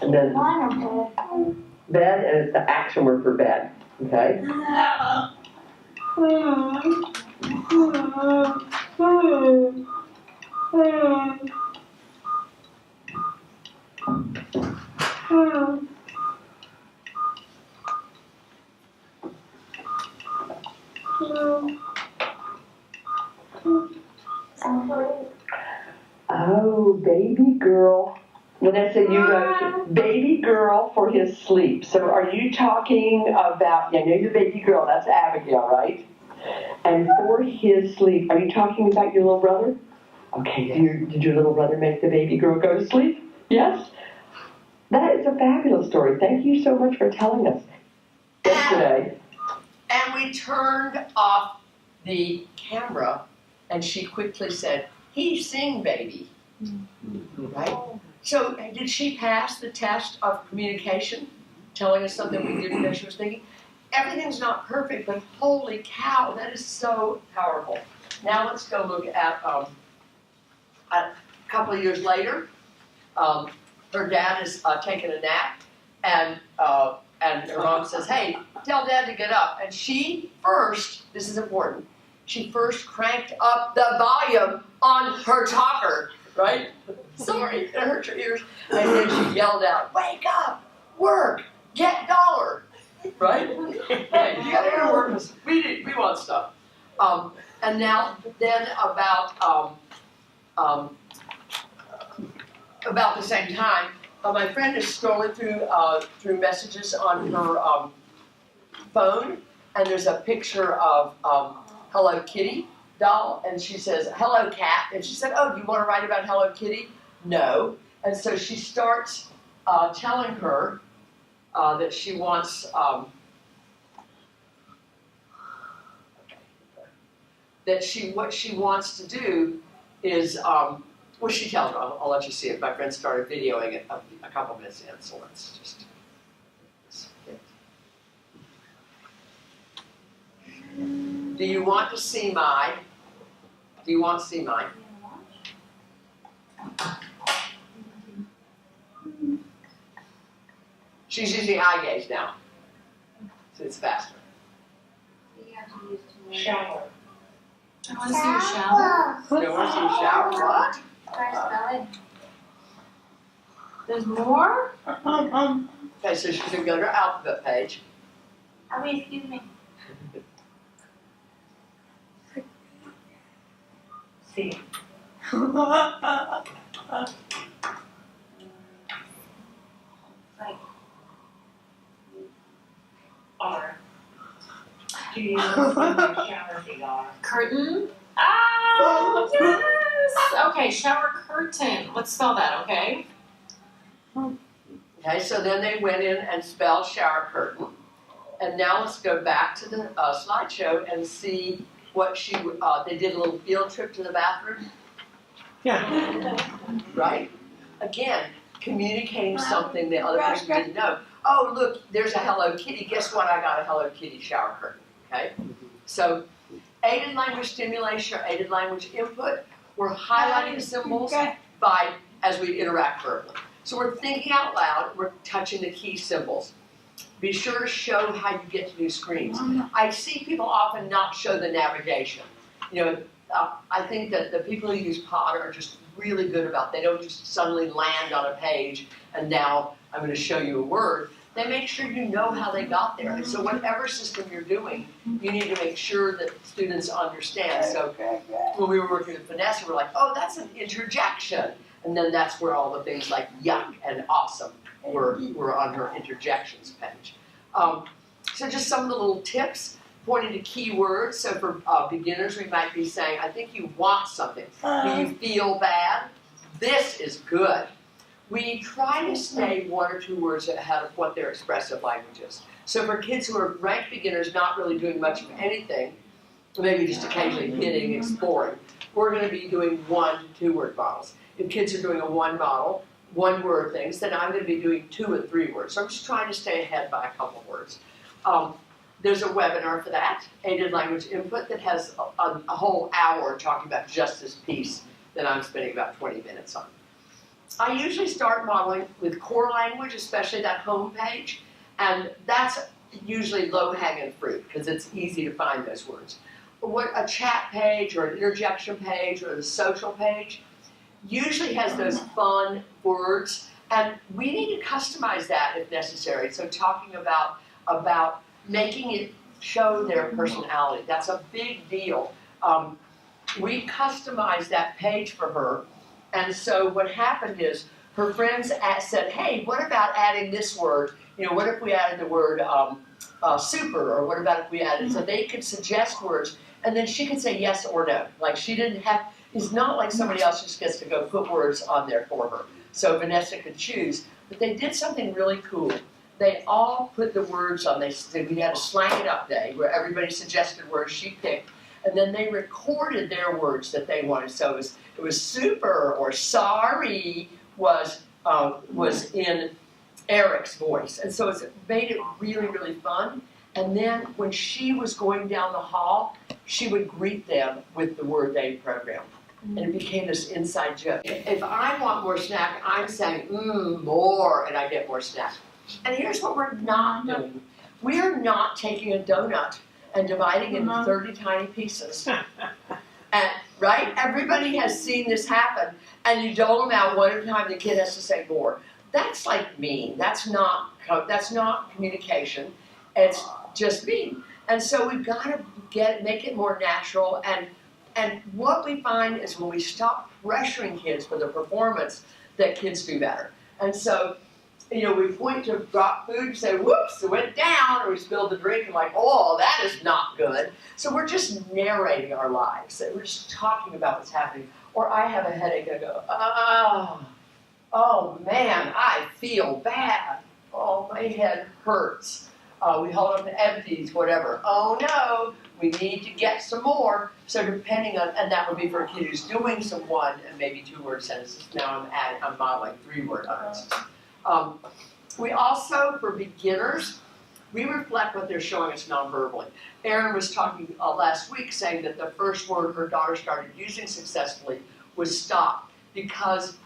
and then one or bed, and it's the action word for bed, okay? Oh, baby girl. Vanessa, you wrote baby girl for his sleep. So are you talking about, I know your baby girl, that's Abigail, right? And for his sleep, are you talking about your little brother? Okay, did your little brother make the baby girl go to sleep? Yes? That is a fabulous story. Thank you so much for telling us yesterday. And we turned off the camera, and she quickly said, "He sing, baby." Right? So did she pass the test of communication, telling us something we didn't know she was thinking? Everything's not perfect, but holy cow, that is so powerful. Now let's go look at a couple of years later. Her dad is taking a nap, and her mom says, "Hey, tell Dad to get up." And she first, this is important, she first cranked up the volume on her talker, right? Sorry, it hurt your ears. And then she yelled out, "Wake up, work, get dollar." Right? Hey, you gotta go to work. We want stuff. And now, then about the same time, my friend is scrolling through messages on her phone, and there's a picture of Hello Kitty doll, and she says, "Hello Cat," and she said, "Oh, do you want to write about Hello Kitty?" No. And so she starts telling her that she wants what she wants to do is well, she tells her. I'll let you see it. My friend started videoing it a couple minutes in, so let's just. Do you want to see my? Do you want to see mine? She's using eye gaze now, so it's faster. shower. I want to see your shower. You don't want to see your shower? What? There's more? Okay, so she's going to go to her alphabet page. Oh, wait, excuse me. C. R. Do you want to see my shower, the R? Curtain? Ah! Oh, yes. Okay, shower curtain. Let's spell that, okay? Okay, so then they went in and spelled shower curtain. And now let's go back to the slideshow and see what they did a little field trip to the bathroom. Yeah. Right? Again, communicating something the other person didn't know. Oh, look, there's a Hello Kitty. Guess what? I got a Hello Kitty shower curtain. Okay? So, aided language stimulation or aided language input, we're highlighting the symbols as we interact verbally. So we're thinking out loud, we're touching the key symbols. Be sure to show how you get to new screens. I see people often not show the navigation. You know, I think that the people who use Potter are just really good about it. They don't just suddenly land on a page and now I'm going to show you a word. They make sure you know how they got there. And so whatever system you're doing, you need to make sure that students understand. So when we were working with Vanessa, we're like, oh, that's an interjection. And then that's where all the things like yuck and awesome were on her interjections page. So just some of the little tips pointing to keywords. So for beginners, we might be saying, I think you want something. Do you feel bad? This is good. We try to stay 1 or 2 words ahead of what their expressive language is. So for kids who are ranked beginners, not really doing much of anything, maybe just occasionally hitting, exploring, we're going to be doing 1 to 2 word models. If kids are doing a 1 model, 1 word things, then I'm going to be doing 2 and 3 words. So I'm just trying to stay ahead by a couple words. There's a webinar for that, aided language input, that has a whole hour talking about just this piece that I'm spending about 20 minutes on. I usually start modeling with core language, especially that home page, and that's usually low-hanging fruit because it's easy to find those words. What a chat page or an interjection page or the social page usually has those fun words, and we need to customize that if necessary. So talking about making it show their personality, that's a big deal. We customized that page for her, and so what happened is her friends said, hey, what about adding this word? You know, what if we added the word super, or what about if we added, so they could suggest words, and then she could say yes or no. Like she didn't have, it's not like somebody else just gets to go put words on there for her. So Vanessa could choose, but they did something really cool. They all put the words on, we had a slang it up day where everybody suggested words she picked, and then they recorded their words that they wanted. So it was super or sorry was in Eric's voice. And so it made it really, really fun. And then when she was going down the hall, she would greet them with the word they programmed. And it became this inside joke. If I want more snack, I'm saying, more, and I get more snack. And here's what we're not doing. We are not taking a donut and dividing it into 30 tiny pieces. And, right? Everybody has seen this happen. And you dole them out one at a time, the kid has to say more. That's like mean. That's not communication. It's just mean. And so we've got to make it more natural. And what we find is when we stop pressuring kids for the performance, that kids do better. And so, you know, we point to drop food and say, whoops, it went down, or we spilled the drink, and like, oh, that is not good. So we're just narrating our lives. We're just talking about what's happening. Or I have a headache, and I go, oh man, I feel bad. Oh, my head hurts. We hold up to empties, whatever. Oh no, we need to get some more. So depending on, and that would be for a kid who's doing some 1 and maybe 2 word sentences. Now I'm modeling 3 word utterances. We also, for beginners, we reflect what they're showing us non-verbally. Erin was talking last week saying that the first word her daughter started using successfully was stop, because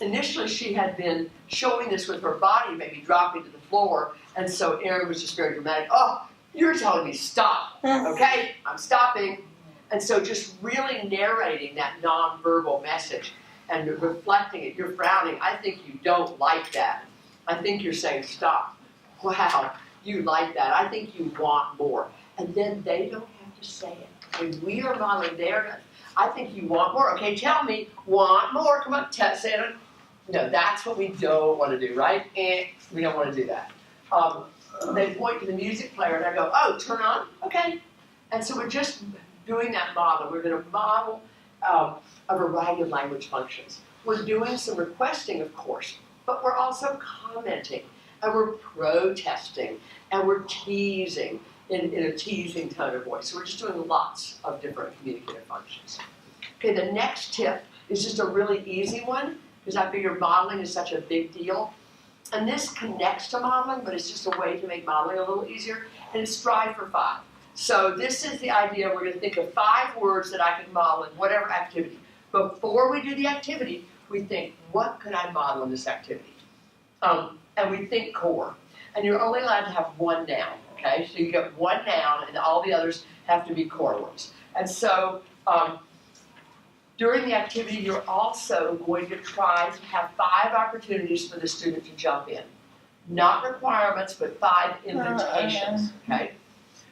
initially she had been showing this with her body, maybe dropping to the floor, and so Erin was just very dramatic. Oh, you're telling me stop, okay? I'm stopping. And so just really narrating that non-verbal message and reflecting it. You're frowning. I think you don't like that. I think you're saying stop. Wow, you like that. I think you want more. And then they don't have to say it. When we are modeling there, I think you want more. Okay, tell me, want more. Come on, say it. No, that's what we don't want to do, right? We don't want to do that. They point to the music player and I go, oh, turn on? Okay. And so we're just doing that model. We're going to model a variety of language functions. We're doing some requesting, of course, but we're also commenting, and we're protesting, and we're teasing in a teasing tone of voice. So we're just doing lots of different communicative functions. Okay, the next tip is just a really easy one, because I figure modeling is such a big deal. And this connects to modeling, but it's just a way to make modeling a little easier, and it's strive for 5. So this is the idea. We're going to think of 5 words that I can model in whatever activity. Before we do the activity, we think, what could I model in this activity? And we think core. And you're only allowed to have 1 noun, okay? So you get 1 noun, and all the others have to be core words. And so during the activity, you're also going to try to have 5 opportunities for the student to jump in. Not requirements, but 5 invitations, okay?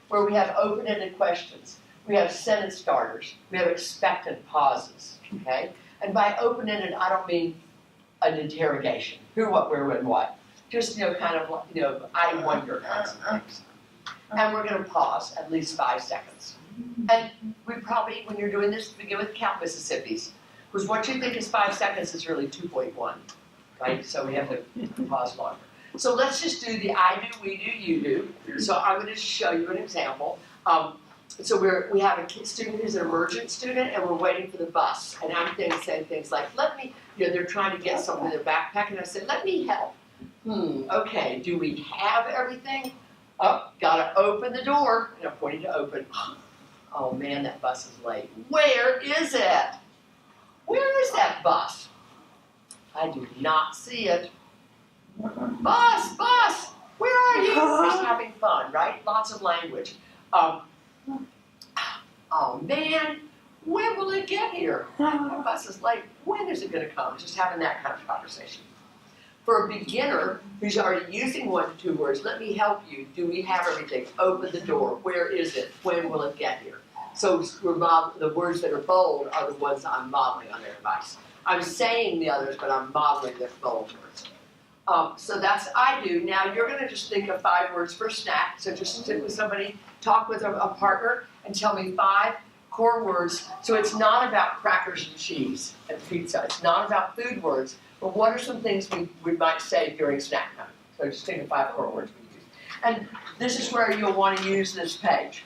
Where we have open-ended questions. We have sentence starters. We have expectant pauses, okay? And by open-ended, I don't mean an interrogation. Who, what, where, when, what. Just, kind of like, I wonder kinds of things. And we're going to pause at least 5 seconds. And we probably, when you're doing this, begin with count Mississippi's. Because what you think is 5 seconds is really 2.1, right? So we have to pause longer. So let's just do the I do, we do, you do. So I'm going to show you an example. So we have a student who's an emergent student, and we're waiting for the bus. And I'm saying things like, let me, they're trying to get something in their backpack, and I said, let me help. Okay, do we have everything? Oh, gotta open the door. And I'm pointing to open. Oh man, that bus is late. Where is it? Where is that bus? I do not see it. Bus, where are you? Just having fun, right? Lots of language. Oh man, when will it get here? The bus is late. When is it going to come? Just having that kind of conversation. For a beginner who's already using 1 to 2 words, let me help you. Do we have everything? Open the door. Where is it? When will it get here? So the words that are bold are the ones I'm modeling on their device. I'm saying the others, but I'm modeling the bold words. So that's I do. Now you're going to just think of 5 words for snack. So just sit with somebody, talk with a partner, and tell me 5 core words. So it's not about crackers and cheese and pizza. It's not about food words. But what are some things we might say during snack time? So just think of 5 core words we use. And this is where you'll want to use this page.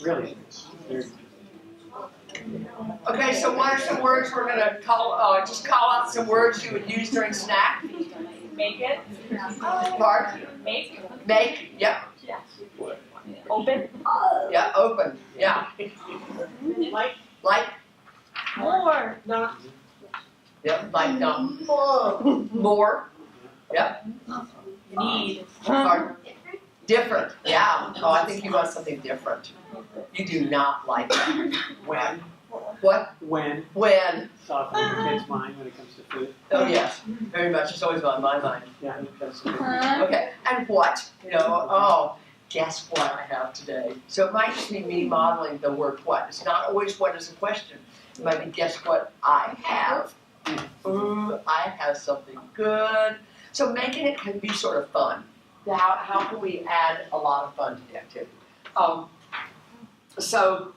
Really? Okay, so what are some words we're going to call, just call out some words you would use during snack? Make it. Mark? Make. Make, yep. Open. Yeah, open, yeah. Like, More. Not. yep, like, more, yep. Need. Pardon? Different, yeah. Oh, I think you want something different. You do not like that. When. What? When. When? Soften your kid's mind when it comes to food. Oh, yes, very much. It's always on my mind. Yeah, because Okay, and what? Oh, guess what I have today? So it might just be me modeling the word what. It's not always what is a question. It might be guess what I have. Ooh, I have something good. So making it can be sort of fun. How can we add a lot of fun to the activity? So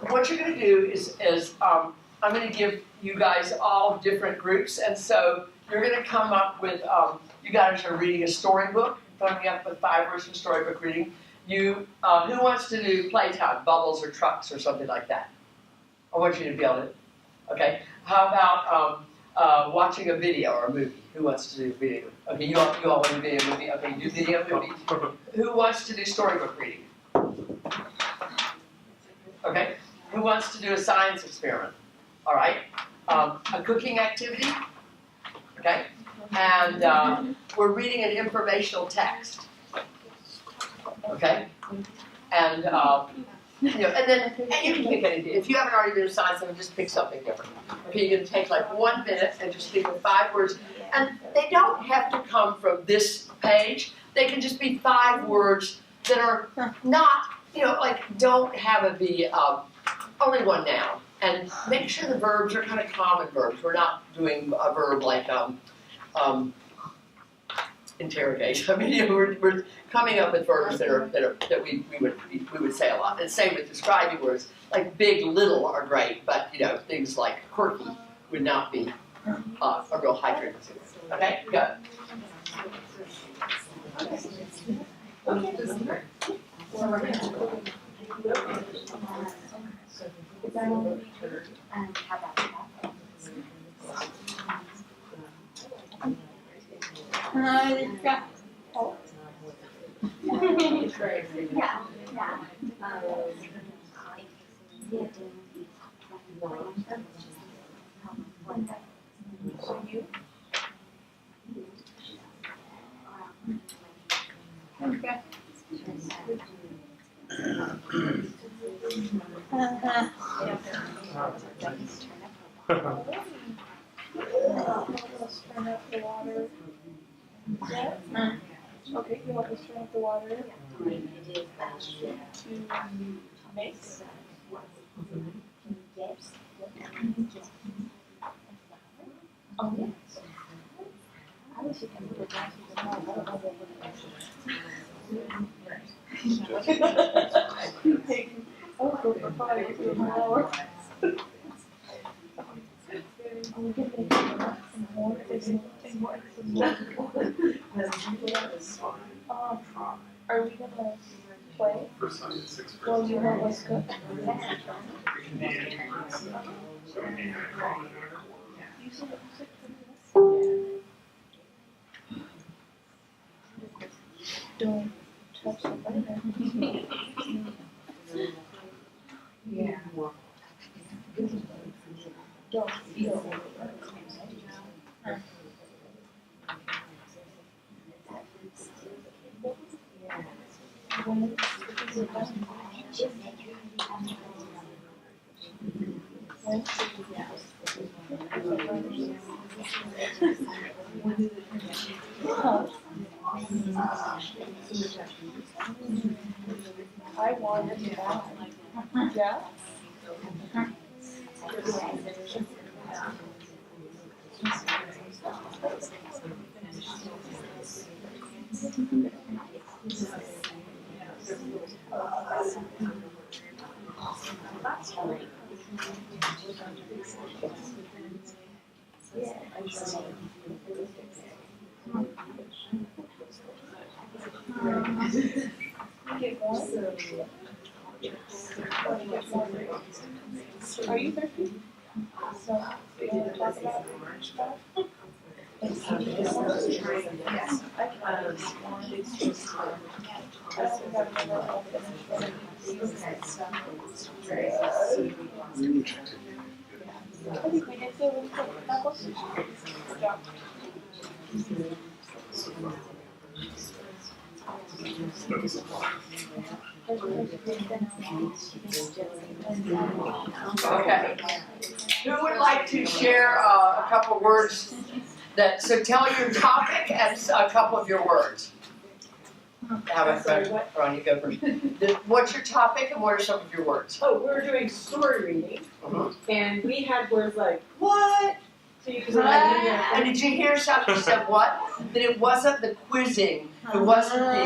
what you're going to do is I'm going to give you guys all different groups, and so you're going to come up with, you guys are reading a storybook, coming up with 5 words from storybook reading. Who wants to do playtime, bubbles or trucks or something like that? I want you to be able to, okay. How about watching a video or a movie? Who wants to do video? Okay, you all want to do video movie? Okay, do video movie. Who wants to do storybook reading? Okay, who wants to do a science experiment? All right, a cooking activity, okay? And we're reading an informational text, okay? And, you know, and you can pick anything. If you haven't already been assigned something, just pick something different. Okay, you're gonna take like 1 minute and just think of 5 words. And they don't have to come from this page. They can just be 5 words that are not, you know, like don't have it be only one noun. And make sure the verbs are kind of common verbs. We're not doing a verb like interrogate. I mean, you know, we're coming up with verbs that we would say a lot. And same with describing words. Like big, little are great, but you know, things like quirky would not be a real high frequency. Okay, go. Turn up the water. Yeah. Okay, you want to turn up the water to mix? Oh, yeah. I wish you could put I'll go for 5 to an hour. I'm giving some more. Are we gonna play? Well, you know what's good. Don't touch the button. Yeah. Don't feel. I wanted to buy. Yeah. Get one. Are you thirsty? So, you want to talk about stuff? I think we did so really quick. Knuckles? Good job. Okay. Who would like to share a couple words that, so tell your topic and a couple of your words. How about Ron, you go first. What's your topic and what are some of your words? Oh, we were doing story reading, Mhm. and we had words like, what? So you could like, And did you hear something said what? That it wasn't the quizzing, it wasn't the,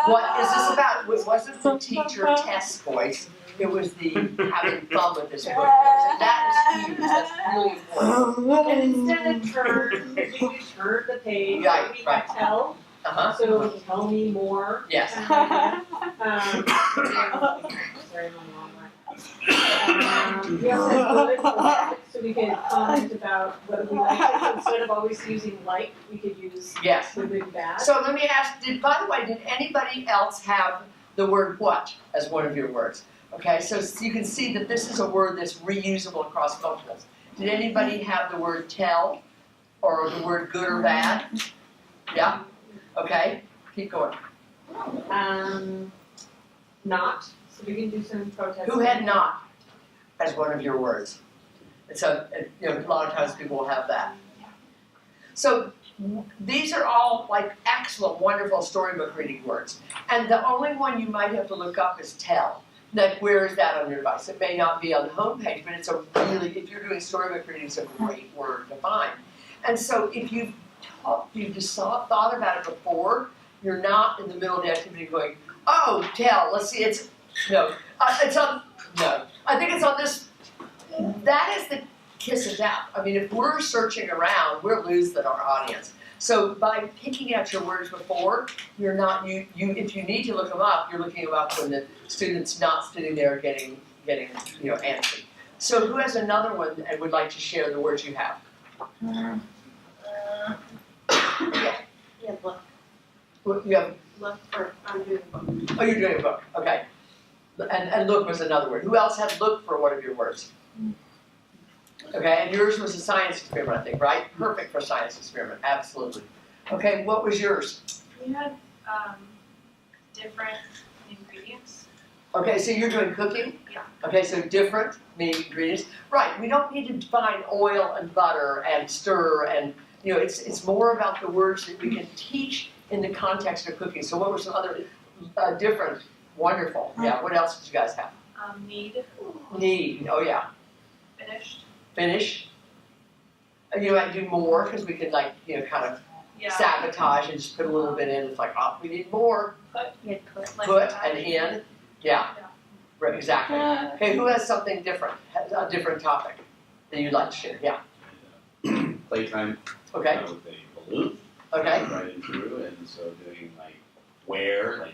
what is this about? It wasn't the teacher test voice, it was the having fun with this book. And that is huge, that's really important. and instead of turn, we could turn the page, Right, we right. could tell, Uh-huh, so tell me more. yes. We also had bullet points, so we could comment about what we like. So instead of always using like, we could use Yes. the good and bad. So let me ask, by the way, did anybody else have the word what as one of your words? Okay, so you can see that this is a word that's reusable across both of those. Did anybody have the word tell or the word good or bad? Yeah? Okay, keep going. Not, so we can do some protest. Who had not as one of your words? And so, you know, a lot of times people will have that. So these are all like excellent, wonderful storybook reading words. And the only one you might have to look up is tell. Like, where is that on your device? It may not be on the home page, but it's a really, if you're doing storybook reading, it's a great word to find. And so if you've just thought about it before, you're not in the middle of the activity going, oh, tell, let's see, it's on, no. I think it's on this, that is the kiss of death. I mean, if we're searching around, we're losing our audience. So by picking out your words before, you're not, if you need to look them up, you're looking them up when the student's not sitting there getting answered. So who has another one and would like to share the words you have? Yeah, look. You have, I'm doing book. oh, you're doing a book, okay. And look was another word. Who else had look for one of your words? Okay, and yours was a science experiment, I think, right? Perfect for a science experiment, absolutely. Okay, what was yours? We had different ingredients. Okay, so you're doing cooking? Yeah. Okay, so different meaning ingredients. Right, we don't need to define oil and butter and stir and, you know, it's more about the words that we can teach in the context of cooking. So what were some other different, wonderful, yeah, what else did you guys have? Need. Need, oh yeah. Finished. Finish. You might do more because we can kind of Yeah. sabotage and just put a little bit in. It's like, oh, we need more. Put and in. Yeah. Right, exactly. Okay, who has something different, has a different topic that you'd like to share? Yeah. Playtime. Okay. With a balloon. Okay. Riding through, and so doing where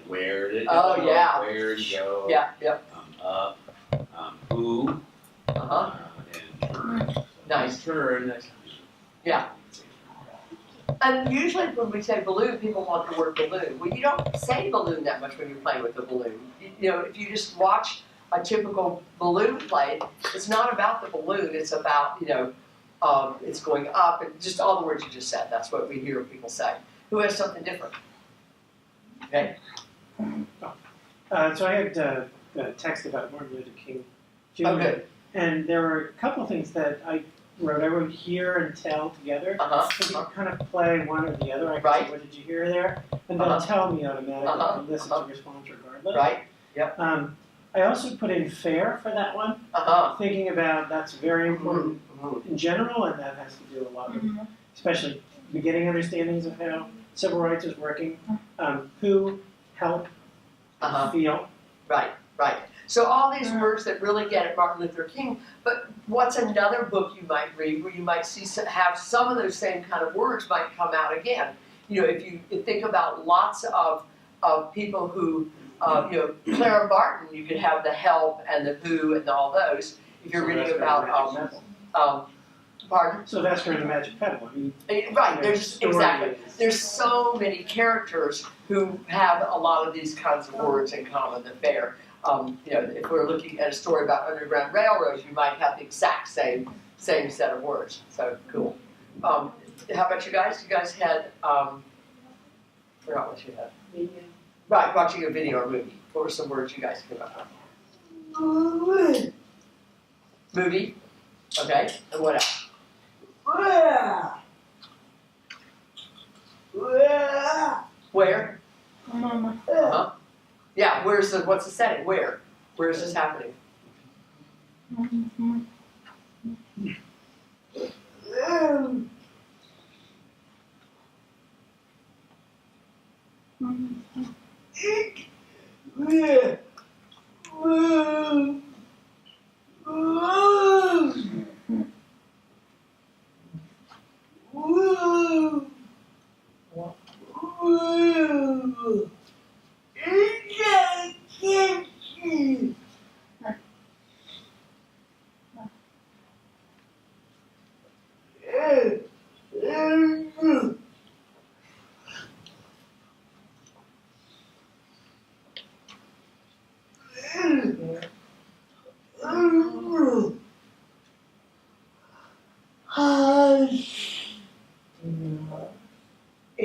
did it go? Oh, yeah. Where did it go? Yeah, yeah. Up. Who. Uh-huh. And turn. So Nice. Turn. Yeah. And usually when we say balloon, people want the word balloon. Well, you don't say balloon that much when you're playing with the balloon. You know, if you just watch a typical balloon play, it's not about the balloon, it's about, it's going up, and just all the words you just said. That's what we hear people say. Who has something different? Okay. So I had a text about Martin Luther King Jr. Oh, good. And there were a couple of things that I wrote. I wrote hear and tell together. Uh-huh. So you can kind of play one or the other. I can Right. say, what did you hear there? And they'll tell me automatically. Uh-huh. And listen to response regardless. Right. I also put in fair for that one. Uh-huh. Thinking about that's very important Mhm. in general, and that has to do a lot with, especially beginning understandings of how civil rights is working. Who, help, Uh-huh. feel. Right, right. So all these words that really get at Martin Luther King, but what's another book you might read where you might have some of those same kind of words might come out again? You know, if you think about lots of people who, Clara Barton, you could have the help and the who and all those. If you're reading about, pardon? Sylvester and the Magic Petal. I mean, Right, there's, story exactly. is- There's so many characters who have a lot of these kinds of words in common that bear. If we're looking at a story about Underground Railroads, you might have the exact same set of words. So cool. How about you guys? You guys had, forgot what you had. Video. Right, watching a video or movie. What were some words you guys came up with? Movie. Okay, and what else? Where? Uh-huh. Yeah, what's the setting? Where? Where is this happening?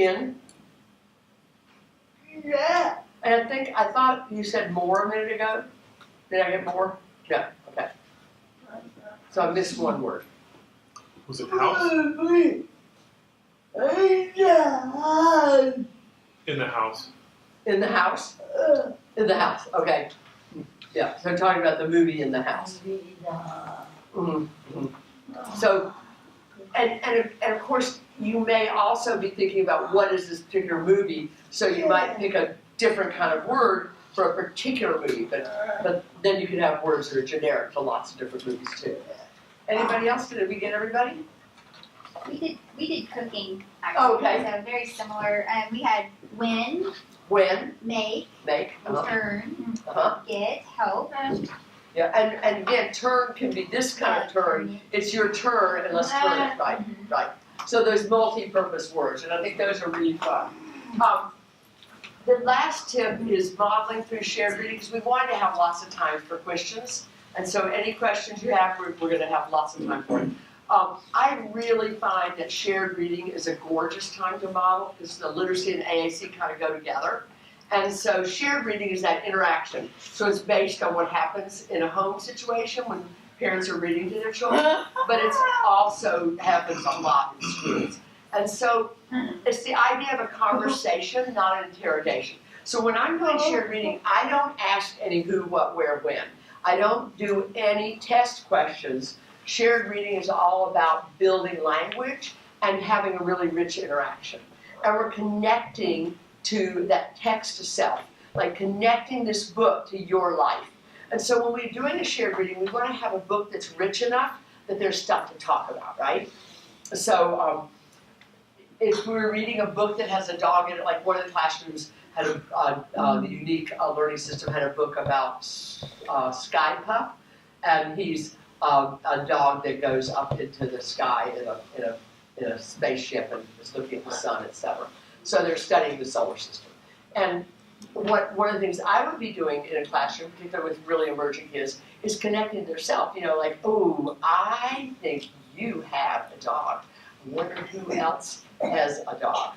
In? Yeah. And I thought you said more a minute ago. Did I get more? No, okay. So I missed one word. Was it house? In the house. In the house? In the house, okay. Yeah, so talking about the movie In the House. So, and of course, you may also be thinking about what is this particular movie, so you might pick a different kind of word for a particular movie, but then you can have words that are generic to lots of different movies too. Anybody else? Did we get everybody? We did cooking actually. Okay. So very similar. We had win, make, turn, get, help. Yeah, and again, turn can be this kind of turn. It's your turn and let's turn it, right? Right. So those multi-purpose words, and I think those are really fun. The last tip is modeling through shared reading, because we wanted to have lots of time for questions. And so any questions you have, we're going to have lots of time for it. I really find that shared reading is a gorgeous time to model, because the literacy and AAC kind of go together. And so shared reading is that interaction. So it's based on what happens in a home situation when parents are reading to their children, but it's also happens a lot in schools. And so it's the idea of a conversation, not an interrogation. So when I'm doing shared reading, I don't ask any who, what, where, when. I don't do any test questions. Shared reading is all about building language and having a really rich interaction. And we're connecting to that text to self, like connecting this book to your life. And so when we're doing a shared reading, we want to have a book that's rich enough that there's stuff to talk about, right? So if we were reading a book that has a dog in it, like one of the classrooms had the unique learning system had a book about Sky Pup, and he's a dog that goes up into the sky in a spaceship and is looking at the sun, etc. So they're studying the solar system. And one of the things I would be doing in a classroom, particularly with really emerging kids, is connecting their self. You know, like, oh, I think you have a dog. I wonder who else has a dog.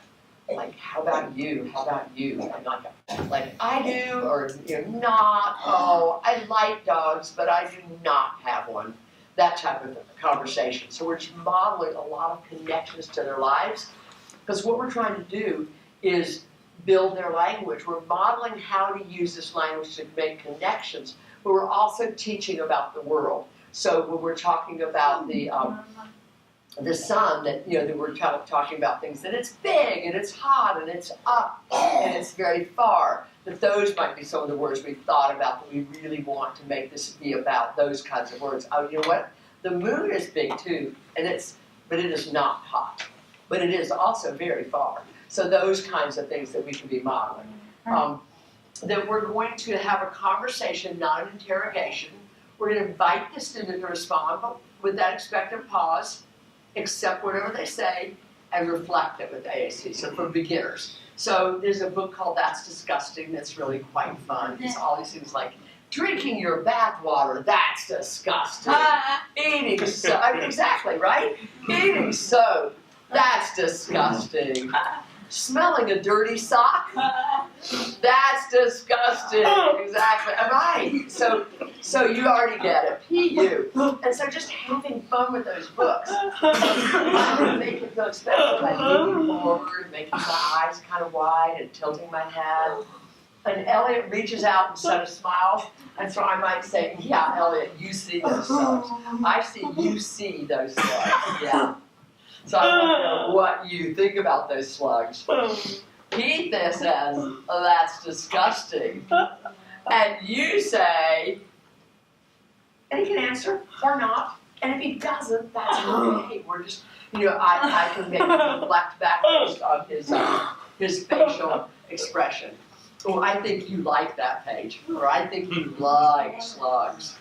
Like, how about you? How about you? And like I do, or not. Oh, I like dogs, but I do not have one. That type of conversation. So we're just modeling a lot of connections to their lives, because what we're trying to do is build their language. We're modeling how to use this language to make connections, but we're also teaching about the world. So when we're talking about the sun, that that we're talking about things that it's big and it's hot and it's up and it's very far. That those might be some of the words we've thought about that we really want to make this be about. Those kinds of words. Oh, you know what? The moon is big too, but it is not hot. But it is also very far. So those kinds of things that we can be modeling. That we're going to have a conversation, not an interrogation. We're going to invite the student to respond, but with that expectant pause, accept whatever they say, and reflect it with AAC, so for beginners. So there's a book called That's Disgusting that's really quite fun. It's all these things like, drinking your bath water, that's disgusting. Eating soap, exactly, right? Eating soap, that's disgusting. Smelling a dirty sock, that's disgusting. Exactly, right. So you already get it, PU. And so just having fun with those books. I'm going to make it feel special by leaning forward, making my eyes kind of wide and tilting my head. And Elliot reaches out and sort of smiles. And so I might say, yeah, Elliot, you see those slugs. I see you see those slugs, yeah. So I want to know what you think about those slugs. He says, oh, that's disgusting. And you say, and he can answer or not. And if he doesn't, that's okay. We're just, I can make him reflect back based on his facial expression. Oh, I think you like that page. Or I think you like slugs.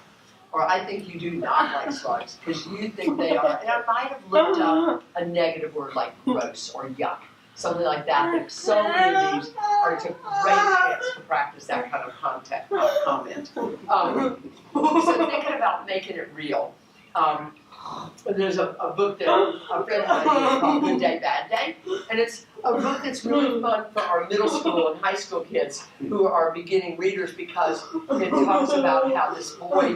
Or I think you do not like slugs because you think they are. And I might have looked up a negative word like gross or yuck, something like that. And so many of these are to great chance to practice that kind of comment. So thinking about making it real. there's a book that a friend of mine did called Good Day, Bad Day, and it's a book that's really fun for our middle school and high school kids who are beginning readers because it talks about how this boy,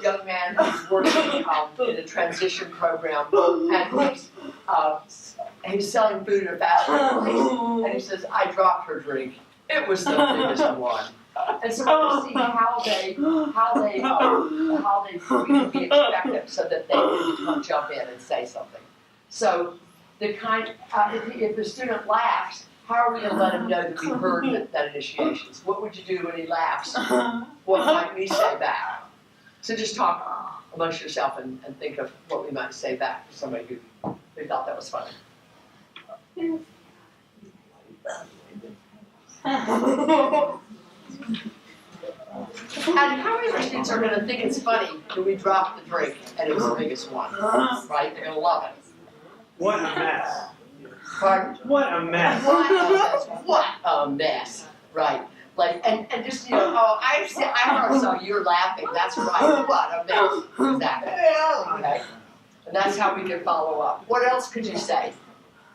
young man who's working in a transition program, and he's selling food at a fast food place, and he says, I dropped her drink. It was the biggest one. And so I want to see how they really be expected so that they can jump in and say something. So the kind, if the student laughs, how are we going to let him know that we heard that initiations? What would you do when he laughs? What might we say back? So just talk amongst yourself and think of what we might say back to somebody who thought that was funny. And how many of our students are going to think it's funny that we dropped the drink and it was the biggest one, right? They're going to love it. What a mess. Pardon? What a mess. What a mess. What a mess. Right. Like, and just, I heard so you're laughing. That's right. What a mess. Exactly. Okay. And that's how we can follow up. What else could you say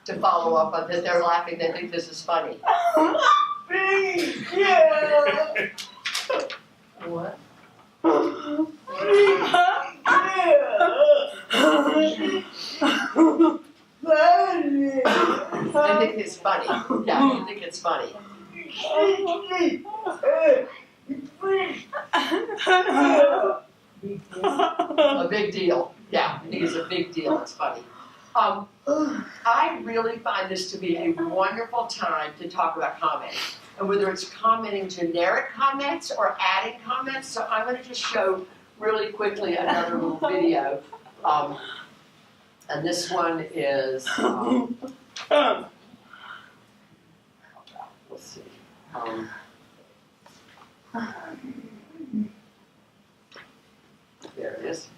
to follow up on that they're laughing, they think this is funny? What? I think it's funny. Yeah, you think it's funny. A big deal. Yeah, I think it's a big deal. It's funny. I really find this to be a wonderful time to talk about commenting. And whether it's commenting generic comments or adding comments. So I'm going to just show really quickly another little video. And this one is, let's see. There it is.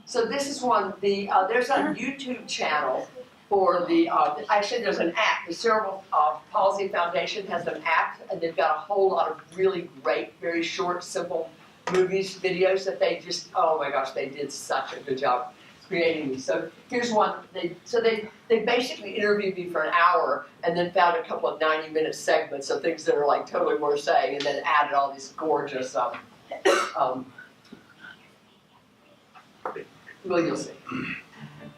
So this is one, there's a YouTube channel for the, actually there's an app. The Cerebral Palsy Foundation has an app, and they've got a whole lot of really great, very short, simple movies, videos that they just, oh my gosh, they did such a good job creating these. So here's one. They basically interviewed me for an hour and then found a couple of 90-minute segments of things that are like totally worth saying, and then added all these gorgeous, well, you'll see.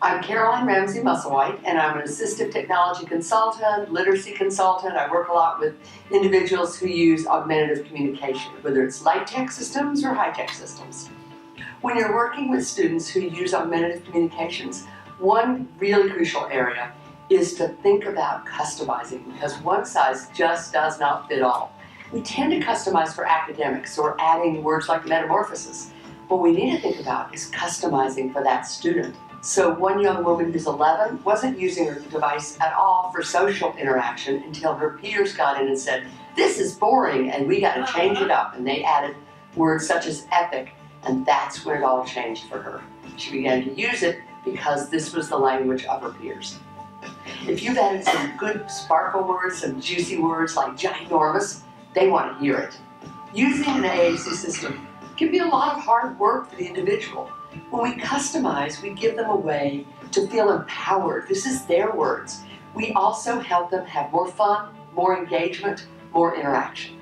I'm Caroline Musselwhite, and I'm an assistive technology consultant, literacy consultant. I work a lot with individuals who use augmentative communication, whether it's light-tech systems or high-tech systems. When you're working with students who use augmentative communications, one really crucial area is to think about customizing, because one size just does not fit all. We tend to customize for academics or adding words like metamorphosis. What we need to think about is customizing for that student. So one young woman who's 11 wasn't using her device at all for social interaction until her peers got in and said, this is boring and we got to change it up. And they added words such as epic, and that's when it all changed for her. She began to use it because this was the language of her peers. If you've added some good sparkle words, some juicy words like ginormous, they want to hear it. Using an AAC system can be a lot of hard work for the individual. When we customize, we give them a way to feel empowered. This is their words. We also help them have more fun, more engagement, more interaction.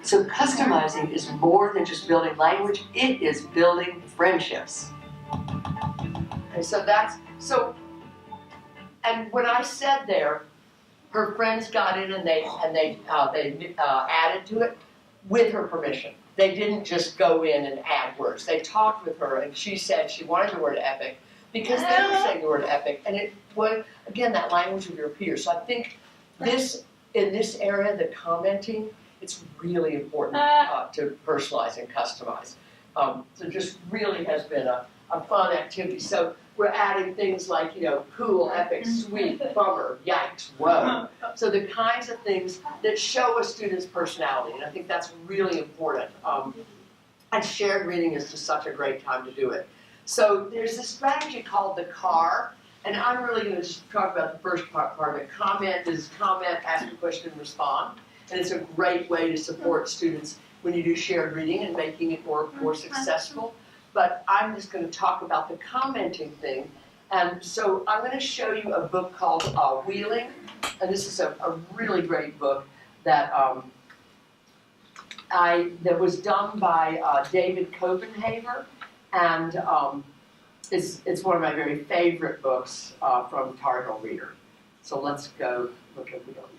So customizing is more than just building language, it is building friendships. Okay, and when I said there, her friends got in and they added to it with her permission. They didn't just go in and add words. They talked with her, and she said she wanted the word epic because they were saying the word epic, and it was, again, that language of your peers. So I think in this area, the commenting, it's really important to personalize and customize. So just really has been a fun activity. So we're adding things like, cool, epic, sweet, bummer, yikes, whoa. So the kinds of things that show a student's personality, and I think that's really important. And shared reading is just such a great time to do it. So there's this strategy called the CAR, and I'm really going to just talk about the first part of it. Comment is comment, ask a question, respond. And it's a great way to support students when you do shared reading and making it more successful. but I'm just going to talk about the commenting thing. And so I'm going to show you a book called Wheeling, and this is a really great book that that was done by David Copenhaver, and it's one of my very favorite books from Tar Heel Reader. So let's go look at Wheeling.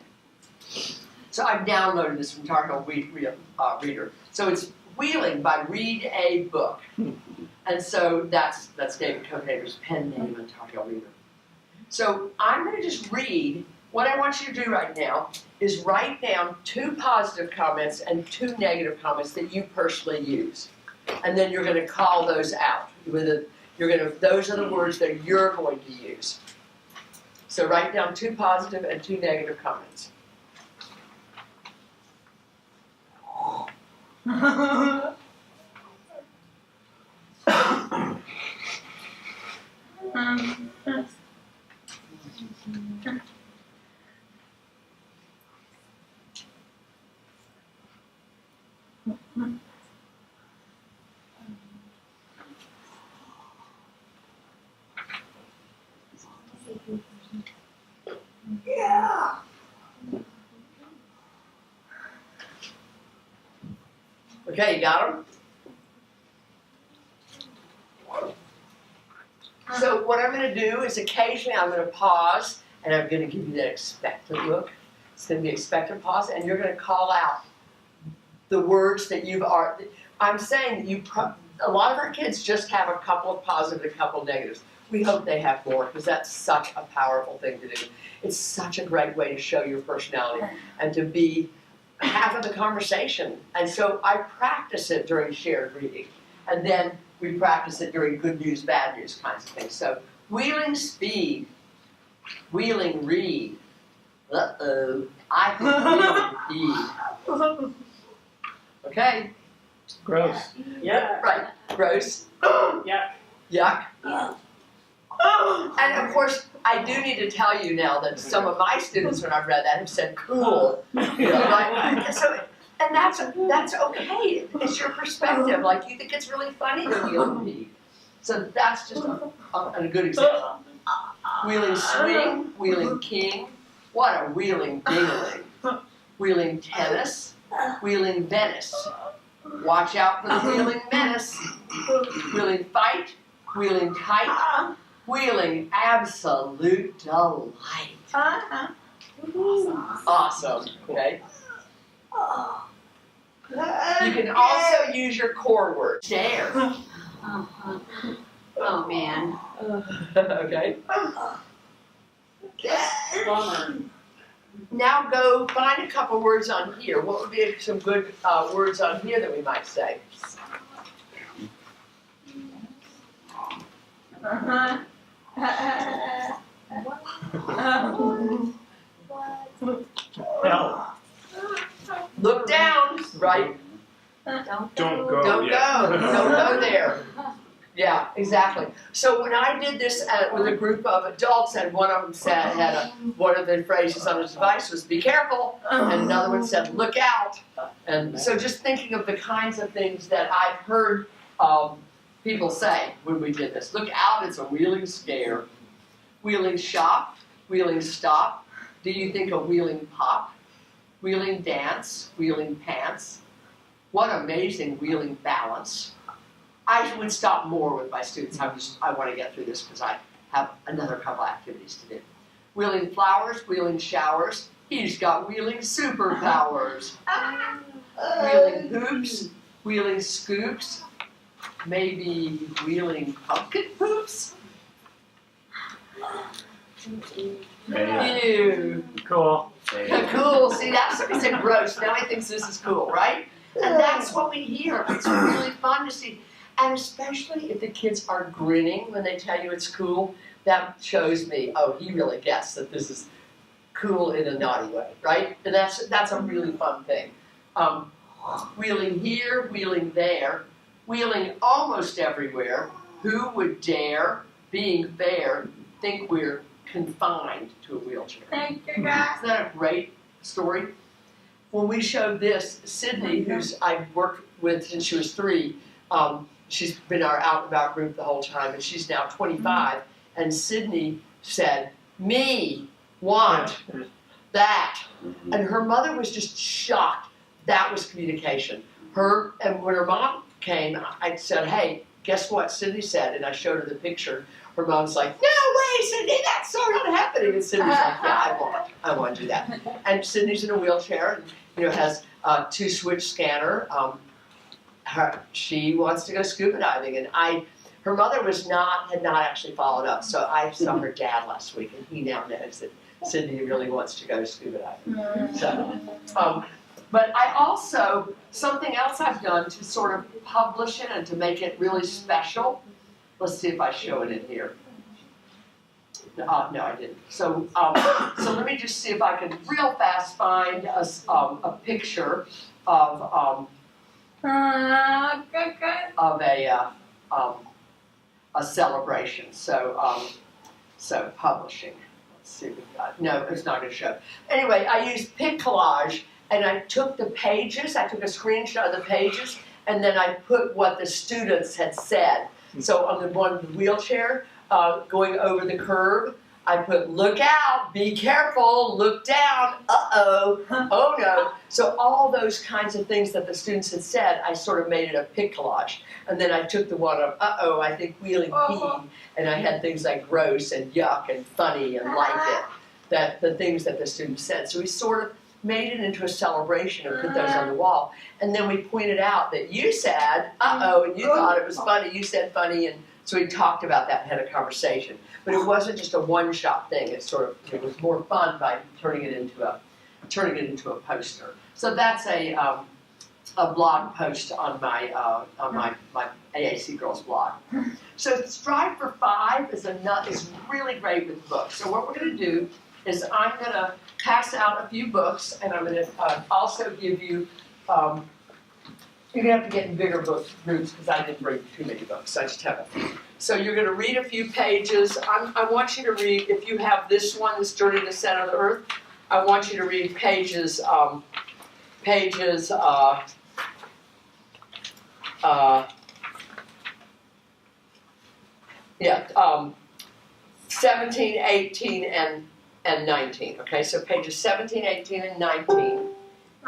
So I've downloaded this from Tar Heel Reader. So it's Wheeling by Read a Book. And so that's David Copenhaver's pen name in Tar Heel Reader. So I'm going to just read. What I want you to do right now is write down 2 positive comments and 2 negative comments that you personally use. And then you're going to call those out. Those are the words that you're going to use. So write down 2 positive and 2 negative comments. Yeah. Okay, you got them? So what I'm going to do is occasionally I'm going to pause and I'm going to give you that expectant look. It's going to be expectant pause, and you're going to call out the words that you've already. I'm saying that a lot of our kids just have a couple of positives and a couple of negatives. We hope they have more, because that's such a powerful thing to do. It's such a great way to show your personality and to be half of the conversation. And so I practice it during shared reading, and then we practice it during good news, bad news kinds of things. So wheeling speed, wheeling read. Uh-oh, I can wheeling feed. Okay. Gross. Yep. Right. Gross. Yep. Yuck. And of course, I do need to tell you now that some of my students, when I've read that, have said "cool." You know, right? And that's okay. It's your perspective. Like, you think it's really funny to wheeling read. So that's just a good example. Wheeling swing, wheeling king. What a wheeling dingling. Wheeling tennis, wheeling Venice. Watch out for the wheeling menace. Wheeling fight, wheeling tight, wheeling absolute delight. Awesome. Okay. You can also use your core word. Dare. Oh, man. Okay. Now go find a couple words on here. What would be some good words on here that we might say? Look down, right? Don't go. Don't yet. go. Don't go there. Yeah, exactly. So when I did this with a group of adults, and one of them said, one of the phrases on his device was "be careful," and another one said "look out." And so just thinking of the kinds of things that I've heard people say when we did this. Look out, it's a wheeling scare. Wheeling shop, wheeling stop. Do you think a wheeling pop? Wheeling dance, wheeling pants. What amazing wheeling balance. I would stop more with my students. I want to get through this because I have another couple activities to do. Wheeling flowers, wheeling showers. He's got wheeling superpowers. Wheeling hoops, wheeling scoops. Maybe wheeling pumpkin poops. Ew. Cool. Cool. See, he said gross. Now he thinks this is cool, right? And that's what we hear. It's really fun to see. And especially if the kids are grinning when they tell you it's cool, that shows me, oh, he really gets that this is cool in a naughty way, right? And that's a really fun thing. Wheeling here, wheeling there, wheeling almost everywhere. Who would dare, being fair, think we're confined to a wheelchair? Thank you, guys. Isn't that a great story? When we showed this, Sydney, who's I've worked with since she was 3, she's been our out and about group the whole time, and she's now 25. And Sydney said, "Me want that," and her mother was just shocked. That was communication. And when her mom came, I said, "Hey, guess what Sydney said?" And I showed her the picture. Her mom's like, "No way, Sydney, that's so not happening." And Sydney's like, "Yeah, I want to do that." And Sydney's in a wheelchair and has a 2-switch scanner. She wants to go scuba diving, and her mother had not actually followed up. So I saw her dad last week, and he now knows that Sydney really wants to go scuba diving. So, but I also, something else I've done to sort of publish it and to make it really special. Let's see if I show it in here. No, I didn't. So, so let me just see if I can real fast find a picture of a celebration. So, so publishing. Let's see. No, it's not going to show. Anyway, I used Pic Collage, and I took the pages. I took a screenshot of the pages, and then I put what the students had said. So on the one in the wheelchair, going over the curb, I put, "Look out, be careful, look down, uh-oh, oh no." So all those kinds of things that the students had said, I sort of made it a Pic Collage. And then I took the one of, "Uh-oh, I think wheeling pee," and I had things like gross and yuck and funny and like it, the things that the students said. So we sort of made it into a celebration and put those on the wall. And then we pointed out that you said, "Uh-oh," and you thought it was funny, you said funny, and so we talked about that and had a conversation. But it wasn't just a one-shot thing. It was more fun by turning it into a poster. So that's a blog post on my AAC Girls blog. So Strive for 5 is really great with books. So what we're going to do is I'm going to pass out a few books, and I'm going to also give you. You're going to have to get in bigger groups because I didn't bring too many books. I just have a few. So you're going to read a few pages. I want you to read, if you have this one, this Journey to the Center of the Earth, I want you to read pages 17, 18, and 19. Okay, so pages 17, 18, and 19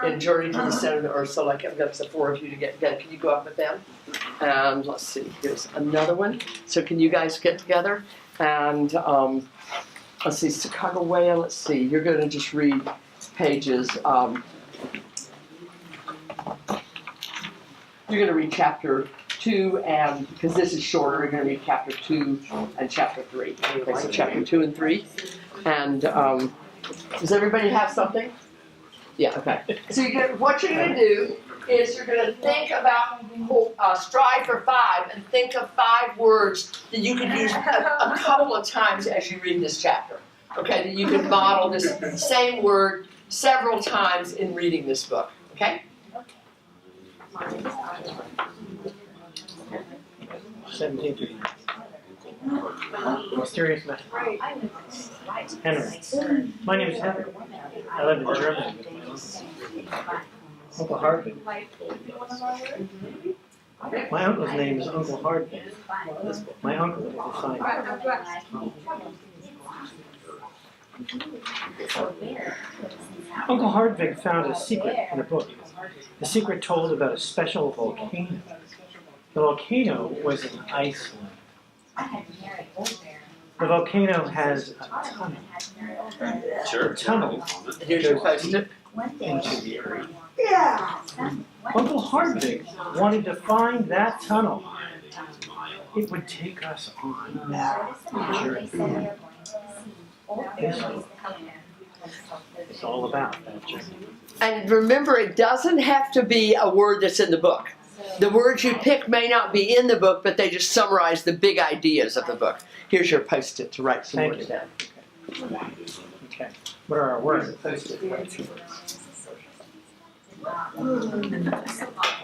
in Journey to the Center of the Earth. So like I've got the 4 of you to get together. Can you go up with them? And let's see, here's another one. So can you guys get together? And let's see, Sacagawea, let's see, you're going to just read pages, you're going to read chapter 2, and because this is shorter, you're going to read chapter 2 and chapter 3. Okay, so chapter 2 and 3. And does everybody have something? Yeah, okay. So what you're going to do is you're going to think about Strive for 5 and think of 5 words that you can use a couple of times as you read this chapter. Okay, that you can model this same word several times in reading this book. Okay? 17. Mysterious man. Henry. My name is Henry. I live in Germany with my Uncle Hartwig. My uncle's name is Uncle Hartwig. My uncle is a scientist. Uncle Hartwig found a secret in a book. The secret told about a special volcano. The volcano was in Iceland. The volcano has a tunnel. Sure. The tunnel Here's your post-it. into the earth. Yeah. Uncle Hartwig wanted to find that tunnel. It would take us on a journey. It's all about that journey. And remember, it doesn't have to be a word that's in the book. The words you pick may not be in the book, but they just summarize the big ideas of the book. Here's your post-it to write some words down. Okay. What are our words?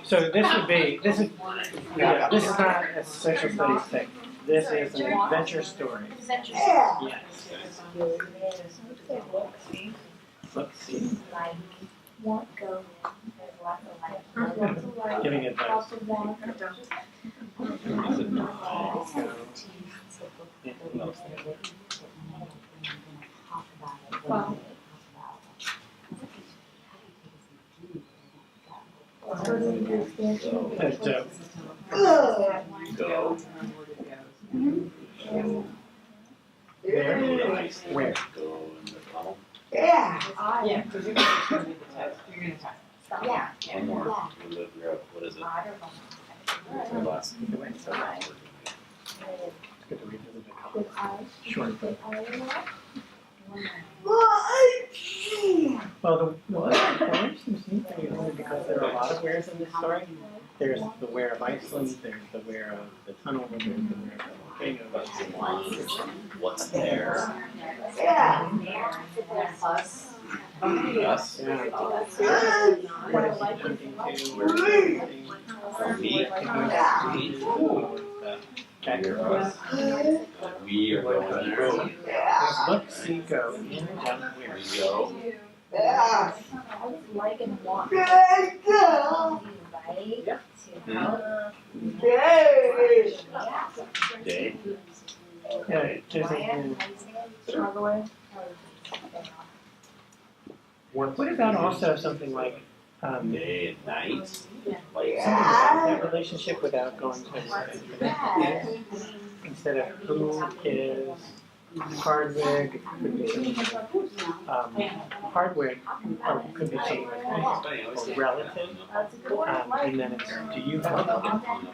So this would be, this is not a social studies text. This is an adventure story. Yes. Let's see. Giving advice. Go. There? Where? Go in the tunnel. Yeah. Yeah, because you're gonna show me the text, you're gonna text. Yeah. One more. What is it? The last. Good to revisit a couple short books. Well, the where seems neat only because there are a lot of wheres in this story. There's the where of Iceland, there's the where of the tunnel, there's the where of the volcano. What's there? Yeah. Us. Us? Yeah. What is he pointing to? Where is he pointing? We? Kakarot. We are going there. Look, see, go, in, jump, where? We go. Yeah. I was like and want. Good girl. Right? Yeah. To help. Yay. Day. Yeah, there's a, what about also something like, Day and night. something about that relationship without going to instead of who is Hardwig, could be something Hardwig, or could be something like relative, and then it's do you have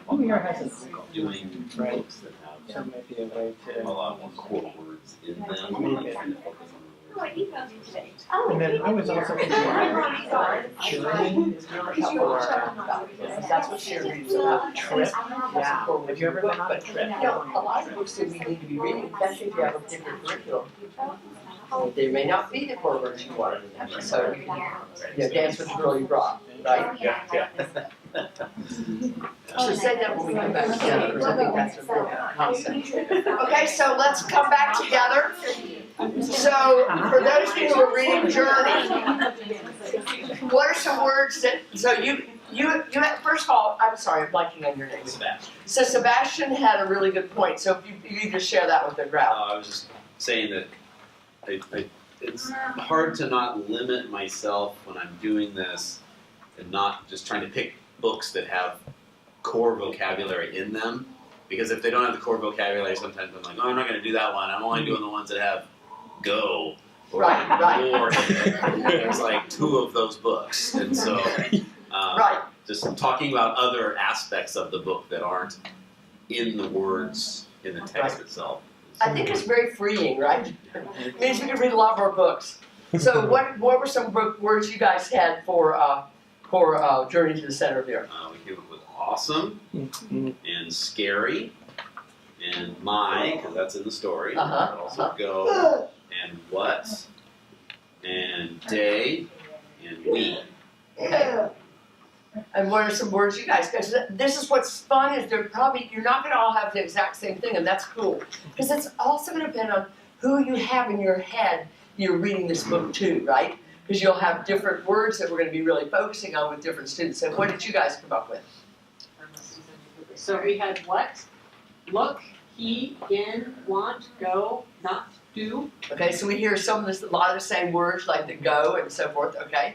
who here has an uncle, Doing right? books that have So it might be a way a to lot more core words in them. make it. And focus on the Oh, I words. emailed you today. And then I was also thinking about journey is really helpful. That's what she reads about. Trip. Yeah. Have you ever been on a trip? You know, a lot of books that we need to be reading, especially if you have a particular curriculum, they may not be the core words you wanted in them. So, you know, dance with the girl you brought, right? Yeah. So say that when we come back together, because I think that's an important concept. Okay, so let's come back together. So, for those of you who are reading Journey, what are some words that, so you had, first of all, I'm sorry, I'm blanking on your name. Sebastian. So Sebastian had a really good point, so if you just share that with the crowd. I was just saying that it's hard to not limit myself when I'm doing this and not just trying to pick books that have core vocabulary in them. Because if they don't have the core vocabulary, sometimes I'm like, oh, I'm not going to do that one. I'm only doing the ones that have go or Right. or. There's like 2 of those books. And so Right. just talking about other aspects of the book that aren't in the words in the text itself. I think it's very freeing, right? It means we can read a lot more books. So what were some words you guys had for Journey to the Center of the Earth? We came up with awesome and scary and my, because that's in the story. But also go and what and day and we. Okay. And what are some words you guys? Because this is what's fun is you're not going to all have the exact same thing, and that's cool. Because it's also going to depend on who you have in your head you're reading this book to, right? Because you'll have different words that we're going to be really focusing on with different students. So what did you guys come up with? So we had what, look, he, in, want, go, not, do. Okay, so we hear a lot of the same words like the go and so forth. Okay,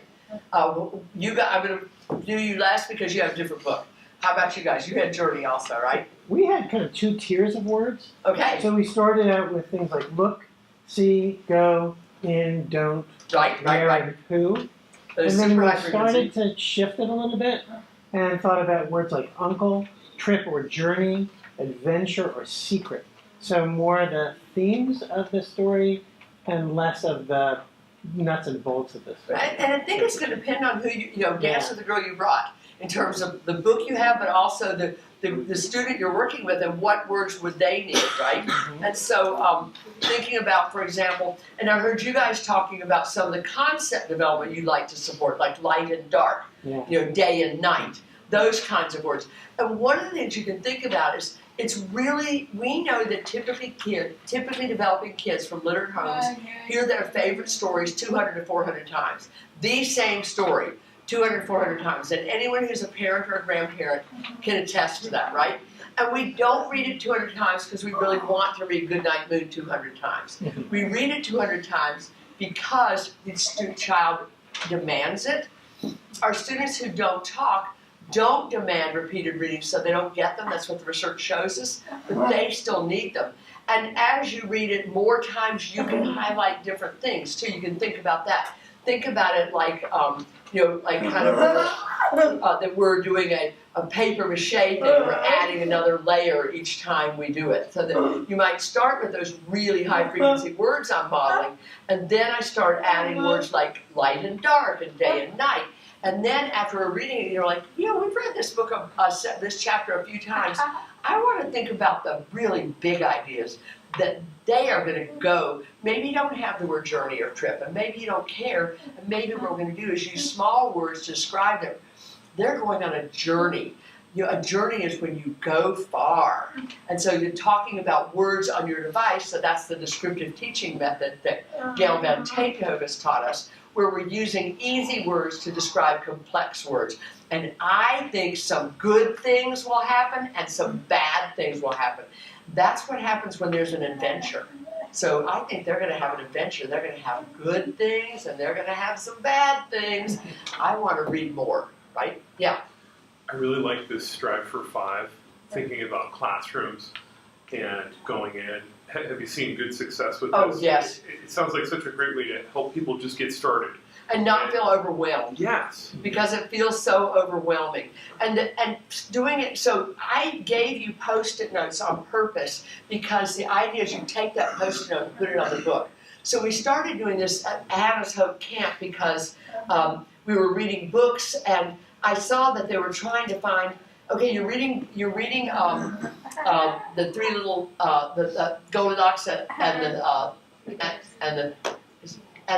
I'm going to do you last because you have a different book. How about you guys? You had Journey also, right? We had kind of 2 tiers of words. Okay. So we started out with things like look, see, go, in, don't, Right. and who. Those And then super we hyperlinks. started to shift it a little bit and thought about words like uncle, trip or journey, adventure or secret. So more the themes of the story and less of the nuts and bolts of the story. And I think it's going to depend on who dance with the girl you brought, in terms of the book you have, but also the student you're working with and what words would they need, right? And so thinking about, for example, and I heard you guys talking about some of the concept development you'd like to support, like light and dark, day and night, those kinds of words. And one of the things you can think about is we know that typically developing kids from littered homes hear their favorite stories 200 to 400 times. The same story 200, 400 times. And anyone who's a parent or a grandparent can attest to that, right? And we don't read it 200 times because we really want to read Goodnight Moon 200 times. We read it 200 times because the child demands it. Our students who don't talk don't demand repeated readings, so they don't get them. That's what the research shows us, but they still need them. And as you read it more times, you can highlight different things too. You can think about that. Think about it like, like kind of that we're doing a paper mache thing. We're adding another layer each time we do it. So that you might start with those really high frequency words I'm modeling, and then I start adding words like light and dark and day and night. And then after we're reading it, you're like, we've read this book, this chapter a few times. I want to think about the really big ideas that they are going to go. Maybe you don't have the word journey or trip, and maybe you don't care, and maybe what we're going to do is use small words to describe them. They're going on a journey. A journey is when you go far. And so you're talking about words on your device, so that's the descriptive teaching method that Gail Van Takehoven has taught us, where we're using easy words to describe complex words. And I think some good things will happen and some bad things will happen. That's what happens when there's an adventure. So I think they're going to have an adventure. They're going to have good things and they're going to have some bad things. I want to read more, right? Yeah. I really like this Strive for 5, thinking about classrooms and going in. Have you seen good success with this? Oh, yes. It sounds like such a great way to help people just get started. And not feel overwhelmed. Yes. Because it feels so overwhelming. And doing it, so I gave you Post-it notes on purpose because the idea is you take that Post-it note and put it on the book. So we started doing this at Hannah's Hope Camp because we were reading books and I saw that they were trying to find, okay, you're reading the three little, the Goldilocks and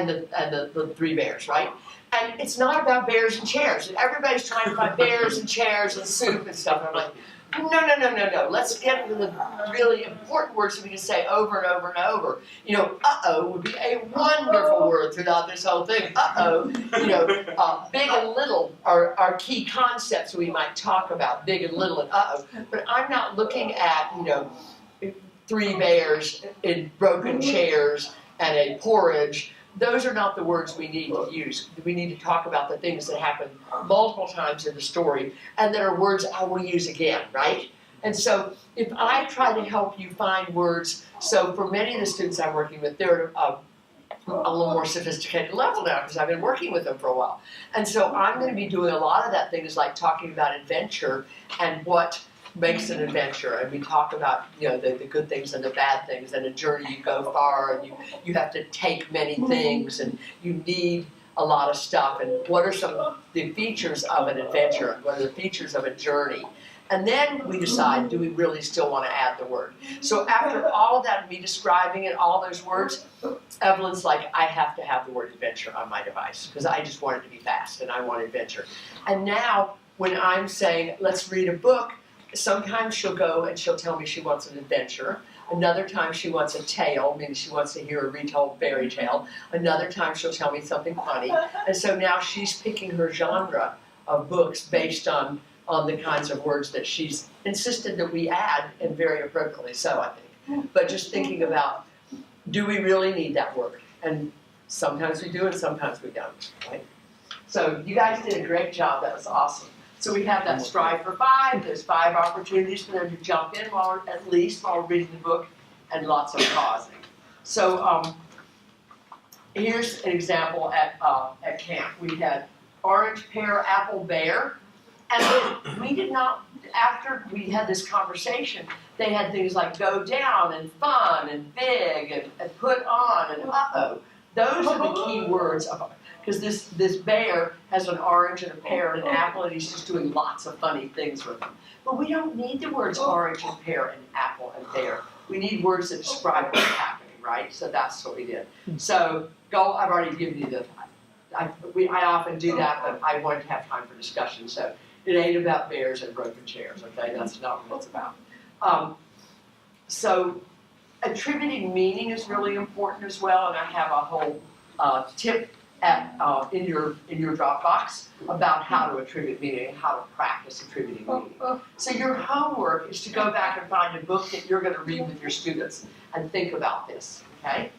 the three bears, right? And it's not about bears and chairs. And everybody's trying to find bears and chairs and soup and stuff. And I'm like, no. Let's get into the really important words that we can say over and over and over. Uh-oh would be a wonderful word throughout this whole thing. Uh-oh. Big and little are key concepts we might talk about, big and little and uh-oh. But I'm not looking at, three bears in broken chairs and a porridge. Those are not the words we need to use. We need to talk about the things that happen multiple times in the story and that are words I will use again, right? And so if I try to help you find words, so for many of the students I'm working with, they're a little more sophisticated level now because I've been working with them for a while. And so I'm going to be doing a lot of that things like talking about adventure and what makes an adventure, and we talk about the good things and the bad things, and a journey you go far, and you have to take many things, and you need a lot of stuff, and what are some of the features of an adventure, and what are the features of a journey, and then we decide, do we really still want to add the word? So after all of that, me describing it, all those words, Evelyn's like, I have to have the word adventure on my device, because I just want it to be fast, and I want adventure. And now, when I'm saying, let's read a book, sometimes she'll go and she'll tell me she wants an adventure. Another time she wants a tale, meaning she wants to hear a retold fairy tale. Another time she'll tell me something funny. And so now she's picking her genre of books based on the kinds of words that she's insisted that we add, and very appropriately so, I think. But just thinking about, do we really need that word? And sometimes we do and sometimes we don't, right? So you guys did a great job. That was awesome. So we have that Strive for 5. There's 5 opportunities for them to jump in while we're reading the book, and lots of pausing. So here's an example at camp. We had orange, pear, apple, bear, and we did not. After we had this conversation, they had things like go down and fun and big and put on and uh-oh. Those are the key words of. Because this bear has an orange and a pear and an apple, and he's just doing lots of funny things with them. But we don't need the words orange and pear and apple and bear. We need words that describe what's happening, right? So that's what we did. So I've already given you the. I often do that, but I wanted to have time for discussion. So it ain't about bears and broken chairs. Okay, that's not what it's about. So attributing meaning is really important as well, and I have a whole tip in your Dropbox about how to attribute meaning and how to practice attributing meaning. So your homework is to go back and find a book that you're going to read with your students and think about this, okay?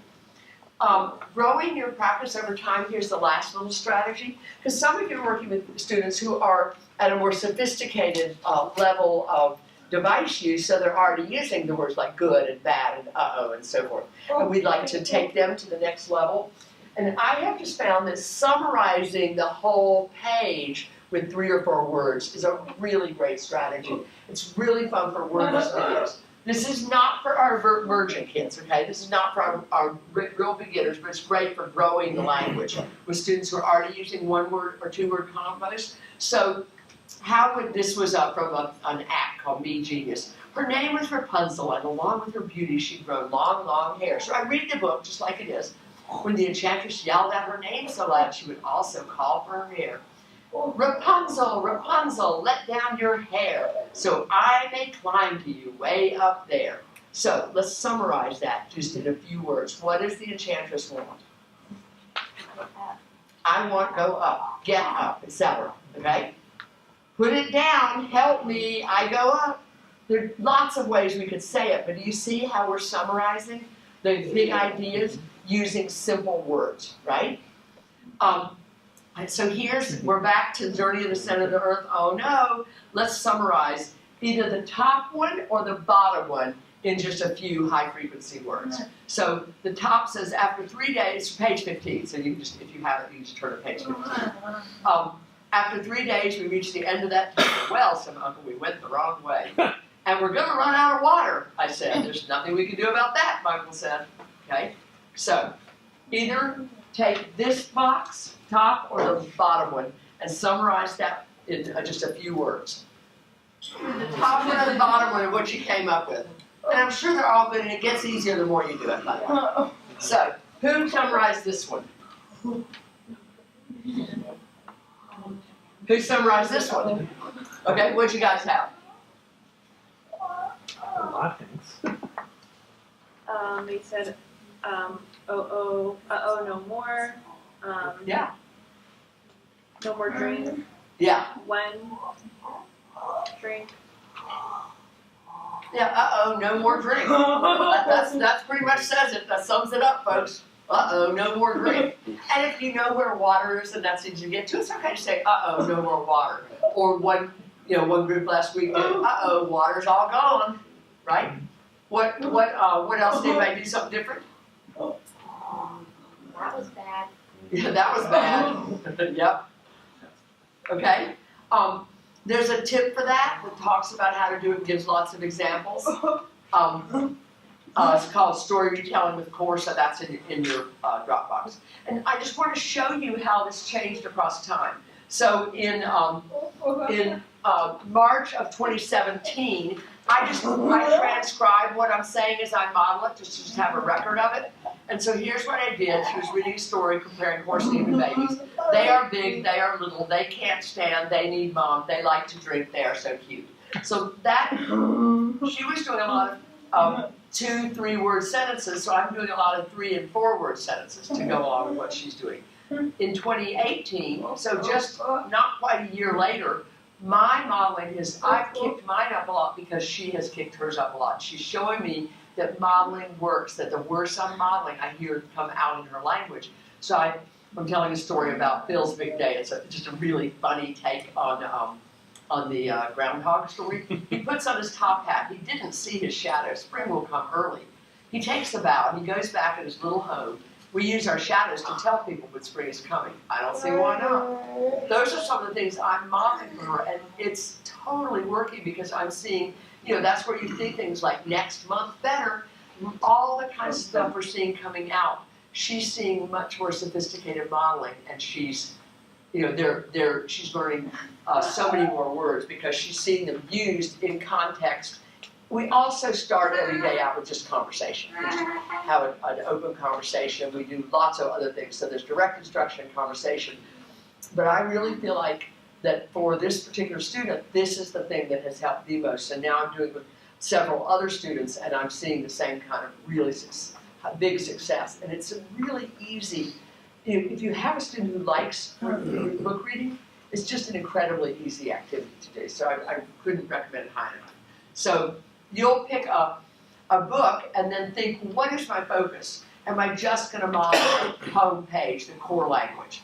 Growing your practice over time, here's the last little strategy, because some of you are working with students who are at a more sophisticated level of device use, so they're already using the words like good and bad and uh-oh and so forth. And we'd like to take them to the next level. And I have just found that summarizing the whole page with 3 or 4 words is a really great strategy. It's really fun for wordless videos. This is not for our virgin kids, okay? This is not for our real beginners, but it's great for growing the language with students who are already using 1-word or 2-word combos. So this was from an app called Me Genius. Her name was Rapunzel, and along with her beauty, she'd grown long, long hair. So I read the book just like it is. When the enchantress yelled out her name so loud, she would also call for her hair. Rapunzel, Rapunzel, let down your hair, so I may climb to you way up there. So let's summarize that just in a few words. What does the enchantress want? I want go up, get up, etc. Okay? Put it down, help me, I go up. There are lots of ways we could say it, but do you see how we're summarizing the big ideas using simple words, right? And so we're back to Journey to the Center of the Earth. Oh no, let's summarize either the top one or the bottom one in just a few high frequency words. So the top says after 3 days, page 15, so you can just, if you have it, you just turn to page 15. After 3 days, we reached the end of that tunnel. Well, said Uncle, we went the wrong way. And we're gonna run out of water, I said. There's nothing we can do about that, Michael said. Okay, so either take this box, top or the bottom one, and summarize that in just a few words. The top one and the bottom one are what you came up with. And I'm sure they're all good, and it gets easier the more you do it, by the way. So, who summarized this one? Who summarized this one? Okay, what'd you guys have? A lot of things. They said, no more. Yeah. No more drink. Yeah. When. Drink. Yeah, no more drink. That's pretty much says it. That sums it up, folks. No more drink. And if you know where water is and that's easy to get to, it's okay to say, no more water. Or one group last week did, water's all gone, right? What else? Did anybody do something different? That was bad. Yeah, that was bad. Yep. Okay. There's a tip for that talks about how to do it, gives lots of examples. It's called Story Retelling with Core, so that's in your Dropbox. And I just want to show you how this changed across time. So in March of 2017, I transcribe what I'm saying as I model it, just to have a record of it. And so here's what I did. She was reading a story comparing horse and human babies. They are big, they are little, they can't stand, they need mom, they like to drink, they are so cute. So that, she was doing a lot of 2-3 word sentences, so I'm doing a lot of 3 and 4 word sentences to go along with what she's doing. In 2018, so just not quite a year later, my modeling is, I've kicked mine up a lot because she has kicked hers up a lot. She's showing me that modeling works, that the words I'm modeling, I hear come out in her language. So I'm telling a story about Phil's big day. It's just a really funny take on the groundhog story. He puts on his top hat. He didn't see his shadow. Spring will come early. He takes a bow. He goes back in his little home. We use our shadows to tell people when spring is coming. I don't see why not. Those are some of the things I'm modeling for her, and it's totally working because I'm seeing, that's where you think things like next month better, all the kinds of stuff we're seeing coming out. She's seeing much more sophisticated modeling, and she's, she's learning so many more words because she's seeing them used in context. We also start every day out with just conversation. We just have an open conversation. We do lots of other things. So there's direct instruction and conversation. But I really feel like that for this particular student, this is the thing that has helped the most. And now I'm doing it with several other students, and I'm seeing the same kind of really big success. And it's really easy if you have a student who likes book reading, it's just an incredibly easy activity to do. So I couldn't recommend it high enough. So you'll pick up a book and then think, what is my focus? Am I just going to model the home page, the core language?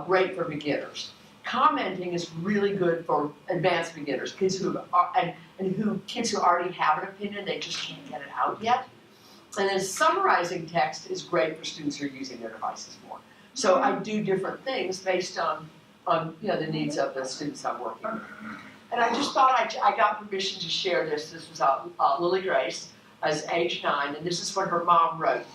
Great for beginners. Commenting is really good for advanced beginners, kids who are, kids who already have an opinion, they just can't get it out yet. And then summarizing text is great for students who are using their devices more. So I do different things based on the needs of the students I'm working with. And I just thought I got permission to share this. This was Lily Grace, as age 9, and this is what her mom wrote.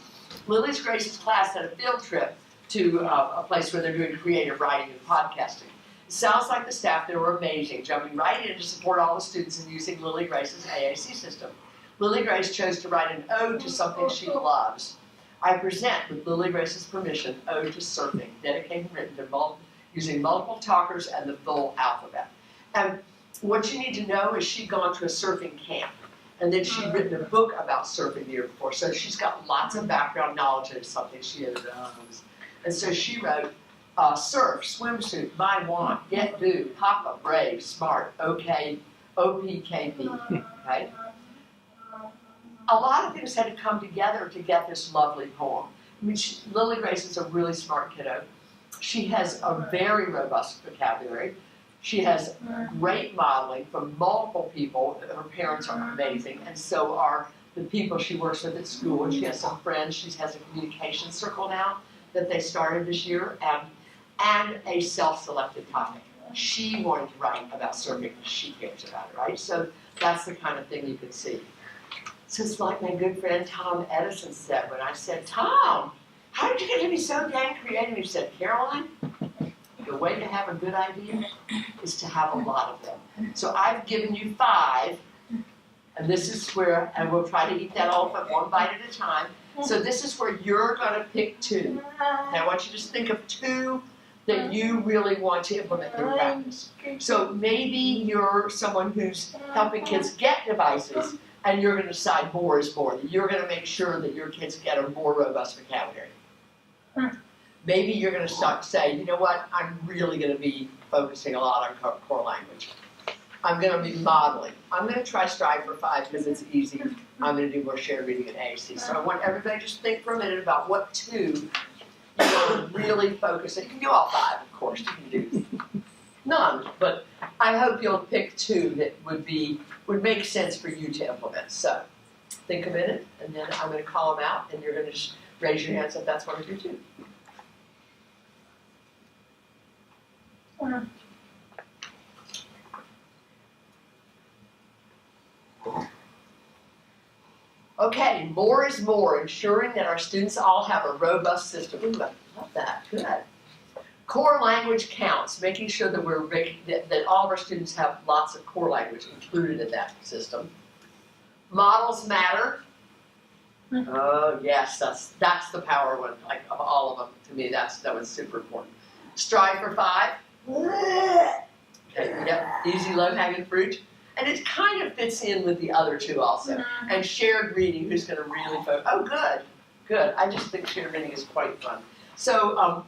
Lily's Grace's class had a field trip to a place where they're doing creative writing and podcasting. It sounds like the staff there were amazing, jumping right in to support all the students in using Lily Grace's AAC system. Lily Grace chose to write an ode to something she loves. I present, with Lily Grace's permission, Ode to Surfing, dedicated and written to using multiple talkers and the full alphabet. And what you need to know is she'd gone to a surfing camp, and then she'd written a book about surfing the year before, so she's got lots of background knowledge, and it's something she knows. And so she wrote, surf, swimsuit, my want, get do, papa, brave, smart, okay, OPKP, okay? A lot of things had to come together to get this lovely poem. I mean, Lily Grace is a really smart kiddo. She has a very robust vocabulary. She has great modeling from multiple people. Her parents are amazing, and so are the people she works with at school. And she has some friends. She has a communication circle now that they started this year, and a self-selected topic. She wanted to write about surfing because she cares about it, right? So that's the kind of thing you can see. So it's like my good friend Tom Edison said when I said, Tom, how did you get to be so dang creative? He said, Caroline, the way to have a good idea is to have a lot of them. So I've given you 5, and this is where, and we'll try to eat that all up one bite at a time. So this is where you're going to pick 2. Now I want you to just think of 2 that you really want to implement in practice. So maybe you're someone who's helping kids get devices, and you're going to decide more is more. You're going to make sure that your kids get a more robust vocabulary. Maybe you're going to start to say, you know what, I'm really going to be focusing a lot on core language. I'm going to be modeling. I'm going to try Strive for 5 because it's easy. I'm going to do more shared reading at AAC. So I want everybody to just think for a minute about what 2 you want to really focus on. You can do all 5, of course. You can do none, but I hope you'll pick 2 that would make sense for you to implement. So think a minute, and then I'm going to call them out, and you're going to just raise your hands if that's one of your 2. Okay, more is more, ensuring that our students all have a robust system. Ooh, I love that, good. Core language counts, making sure that that all of our students have lots of core language included in that system. Models matter. Oh yes, that's the power one, like of all of them. To me, that was super important. Strive for 5. Okay, yep, easy, low-hanging fruit. And it kind of fits in with the other 2 also. And shared reading, who's going to really focus. Oh, good. I just think shared reading is quite fun. So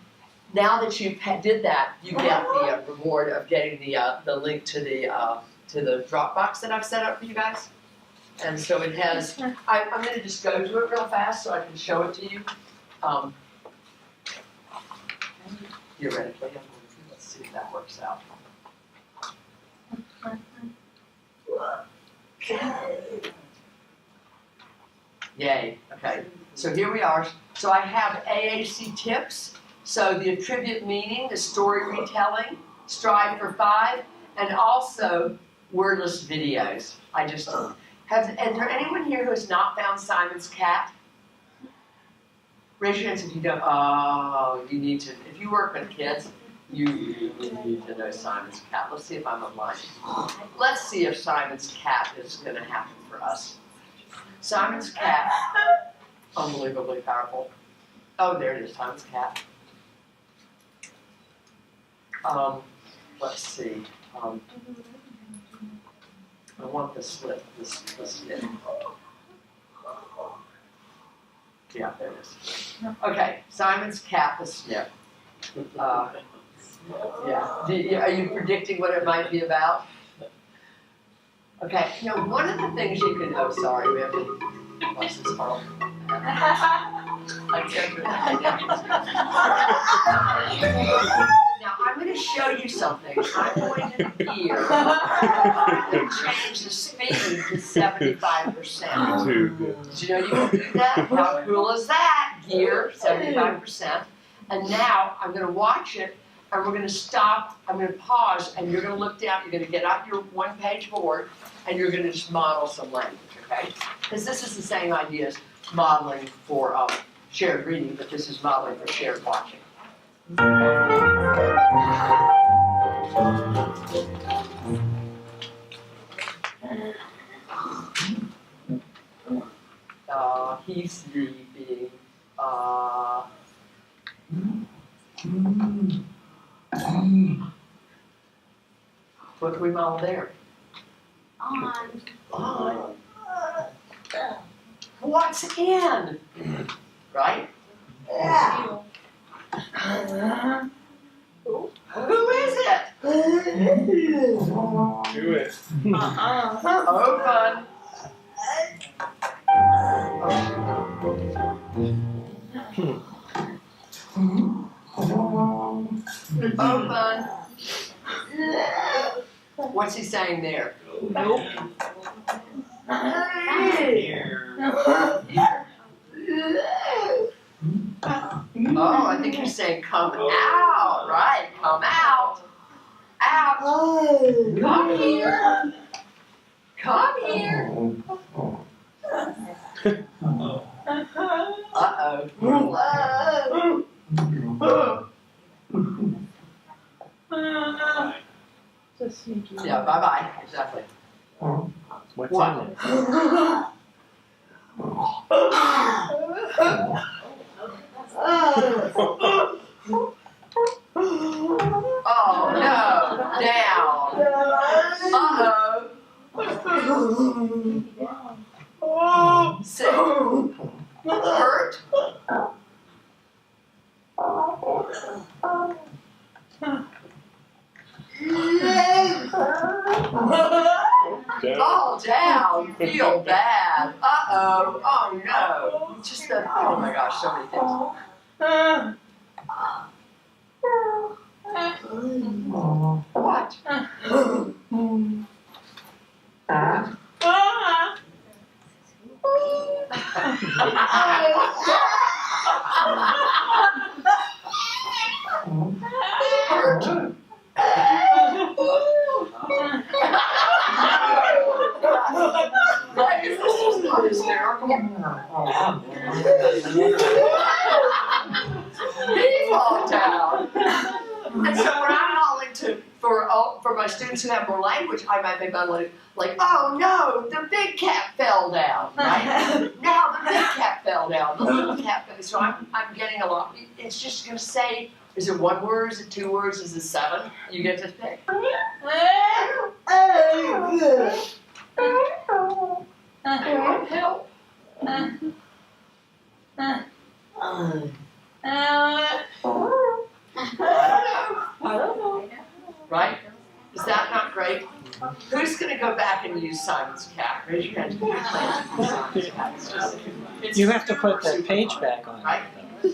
now that you did that, you get the reward of getting the link to the Dropbox that I've set up for you guys. And so it has. I'm going to just go to it real fast so I can show it to you. Theoretically, let's see if that works out. Yay, okay. So here we are. So I have AAC tips. So the attribute meaning, the story retelling, Strive for 5, and also wordless videos. Is there anyone here who has not found Simon's Cat? Raise your hands if you don't. Oh, you need to. If you work with kids, you need to know Simon's Cat. Let's see if I'm online. Let's see if Simon's Cat is going to happen for us. Simon's Cat, unbelievably powerful. Oh, there it is, Simon's Cat. Let's see. I want the slip. This slip. Yeah, there it is. Okay, Simon's cap is snip. Yeah. Are you predicting what it might be about? Okay, now one of the things you can, oh sorry, we have to watch this part. Now I'm going to show you something. I'm going to gear. I'm going to change the speed to 75%. Did you know you can do that? How cool is that? Gear 75%. And now I'm going to watch it, and we're going to stop. I'm going to pause, and you're going to look down. You're going to get out your one-page board, and you're going to just model some language, okay? Because this is the same idea as modeling for shared reading, but this is modeling for shared watching. He's sleeping. What can we model there? On. What's in? Right? Yeah. Who is it? Do it. Open. Open. What's he saying there? Nope. Oh, I think you're saying come out, right? Come out. Out. Come here. Come here. Just sneaky. Yeah, bye-bye, exactly. What's What? in it? Oh, no, down. Uh-oh. Sick. Hurt. Fall down, feel bad. Uh-oh, oh no. Just the, oh my gosh, so many things. What? Hurt. This is not hysterical. He fall down. And so when I'm modeling for my students who have more language, I might be modeling like, oh no, the big cat fell down, right? Now the big cat fell down, the little cat fell down. So I'm getting a lot. It's just going to say, is it one word, is it two words, is it seven? You get to pick. Help. I don't know. Right? Is that not great? Who's going to go back and use Simon's cat? Raise your hand. You have to put that page back on. Right?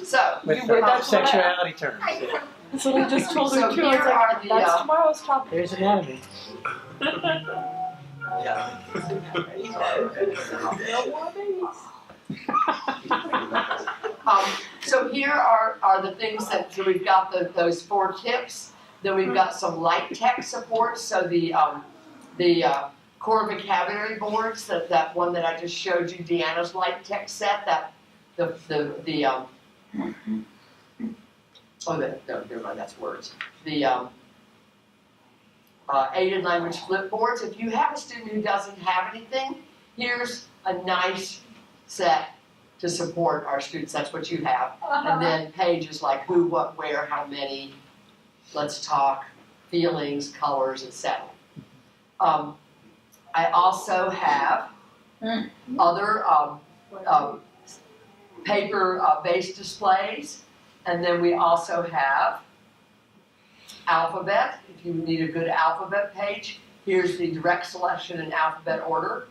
So, With the sexuality terms. So we just told So her too. here It's like, are the, that's tomorrow's topic. There's anatomy. Yeah. So here are the things that, so we've got those 4 tips. Then we've got some light text support. So the core vocabulary boards, that one that I just showed you, Deanna's light text set, oh, no, never mind, that's words. The aided language flipboards. If you have a student who doesn't have anything, here's a nice set to support our students. That's what you have. And then pages like who, what, where, how many, let's talk, feelings, colors, etc. I also have other paper-based displays. And then we also have alphabet. If you need a good alphabet page, here's the direct selection in alphabet order,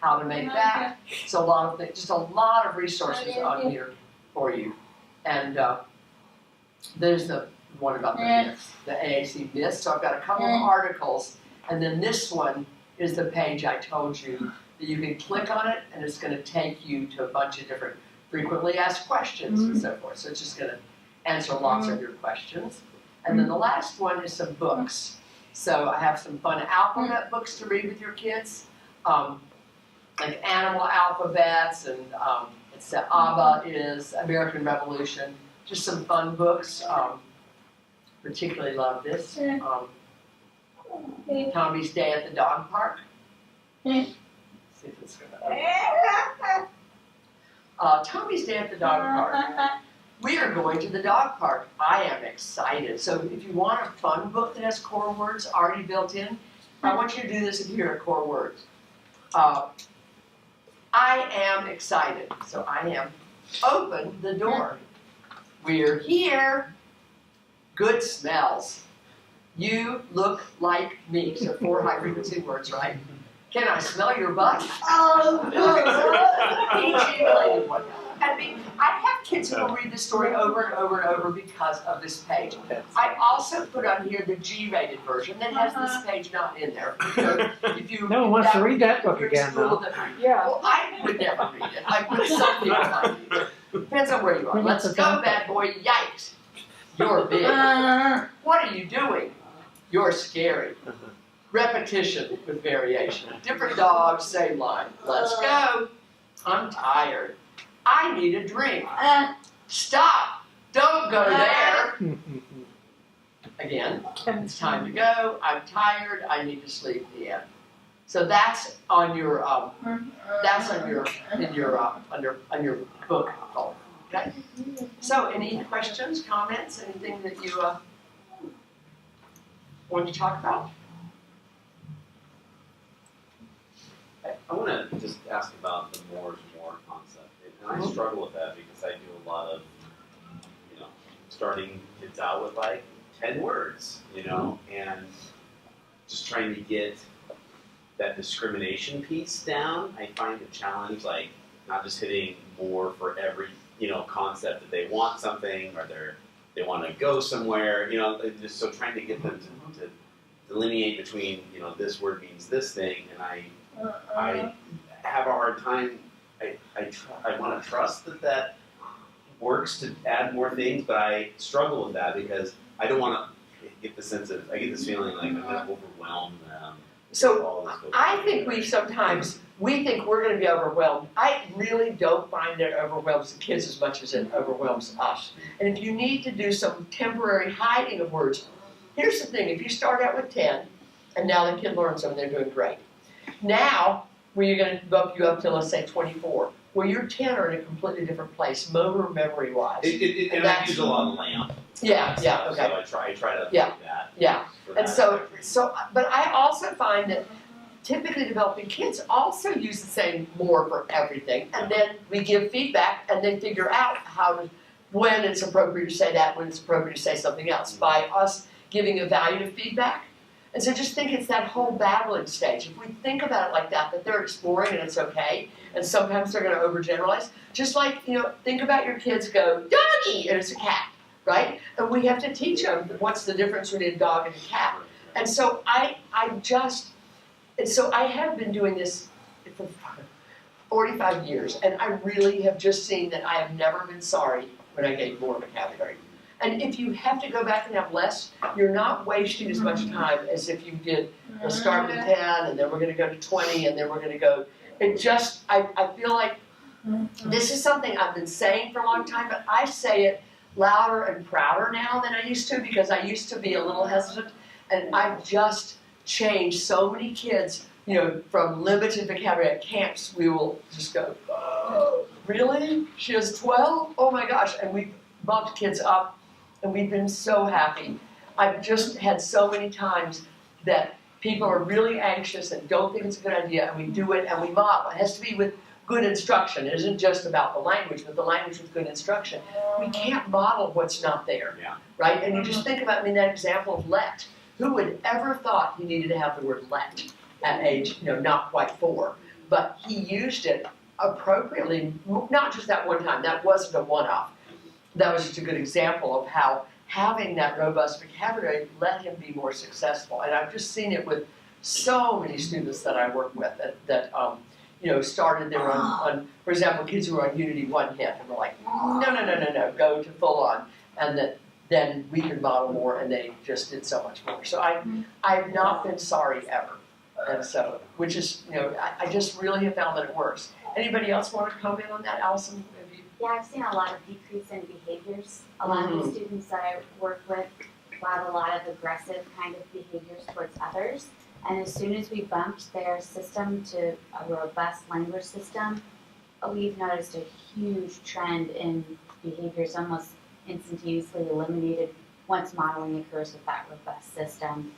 how to make that. So a lot of things, just a lot of resources on here for you. And there's the one about the myths, the AAC myths. So I've got a couple of articles, and then this one is the page I told you that you can click on it, and it's going to take you to a bunch of different frequently asked questions and so forth. So it's just going to answer lots of your questions. And then the last one is some books. So I have some fun alphabet books to read with your kids, like animal alphabets, and it's ABBA is American Revolution. Just some fun books. Particularly love this. Tommy's Day at the Dog Park. See if it's gonna. Tommy's Day at the Dog Park. We are going to the dog park. I am excited. So if you want a fun book that has core words already built in, I want you to do this here at core words. I am excited. So I am. Open the door. We're here. Good smells. You look like me. So 4 high frequency words, right? Can I smell your butt? PG-related one. I mean, I have kids who will read this story over and over and over because of this page. I also put on here the G-rated version that has this page not in there. So if you No one wants to read that book again, though. Yeah. Well, I would never read it. I would some people might. Depends on where you are. Let's go, bad boy. Yikes. You're big. What are you doing? You're scary. Repetition with variation. Different dogs, same line. Let's go. I'm tired. I need a drink. Stop. Don't go there. Again, it's time to go. I'm tired. I need to sleep. The end. So that's on your on your book folder. Okay. So any questions, comments, anything that you want to talk about? I want to just ask about the more is more concept, and I struggle with that because I do a lot of, starting kids out with like 10 words, and just trying to get that discrimination piece down. I find a challenge, like not just hitting more for every, concept that they want something or they want to go somewhere, just so trying to get them to delineate between, this word means this thing, and I have a hard time. I want to trust that works to add more things, but I struggle with that because I don't want to get the sense of, I get this feeling like I'm going to overwhelm them. So I think we think we're going to be overwhelmed. I really don't find that it overwhelms the kids as much as it overwhelms us. And if you need to do some temporary hiding of words, here's the thing. If you start out with 10, and now the kid learns them, they're doing great. Now, we're going to bump you up to, let's say, 24. Well, your 10 are in a completely different place, motor memory-wise. And I use a lot of lamp. Yeah, okay. So I try to Yeah, do that. yeah. And so, but I also find that typically developing kids also use the same more for everything, and then we give feedback, and they figure out when it's appropriate to say that, when it's appropriate to say something else, by us giving evaluative feedback. And so just think it's that whole babbling stage. If we think about it like that they're exploring and it's okay, and sometimes they're going to overgeneralize. Just like, think about your kids go, doggy, and it's a cat, right? And we have to teach them what's the difference between a dog and a cat. And so I have been doing this for 45 years, and I really have just seen that I have never been sorry when I gave more vocabulary. And if you have to go back and have less, you're not wasting as much time as if you did, we'll start with 10, and then we're going to go to 20, and then we're going to go. I feel like this is something I've been saying for a long time, but I say it louder and prouder now than I used to, because I used to be a little hesitant, and I've just changed so many kids, from limited vocabulary at camps. We will just go, oh, really? She has 12? Oh my gosh. And we bumped kids up, and we've been so happy. I've just had so many times that people are really anxious and don't think it's a good idea, and we do it and we model. It has to be with good instruction. It isn't just about the language, but the language with good instruction. We can't model what's not there, Yeah. right? And you just think about, that example of let. Who would ever thought he needed to have the word let at age, not quite 4? But he used it appropriately, not just that one time. That wasn't a one-off. That was just a good example of how having that robust vocabulary let him be more successful. And I've just seen it with so many students that I work with that started there on, for example, kids who are on Unity 1 hit and were like, no, go to full on. And that then we could model more, and they just did so much more. So I've not been sorry ever. And so, which is, I just really have found that it works. Anybody else want to comment on that, Allison? Yeah, I've seen a lot of decrease in behaviors. A lot of the students that I work with have a lot of aggressive kind of behaviors towards others. And as soon as we bumped their system to a robust language system, we've noticed a huge trend in behaviors almost instantaneously eliminated once modeling occurs with that robust system.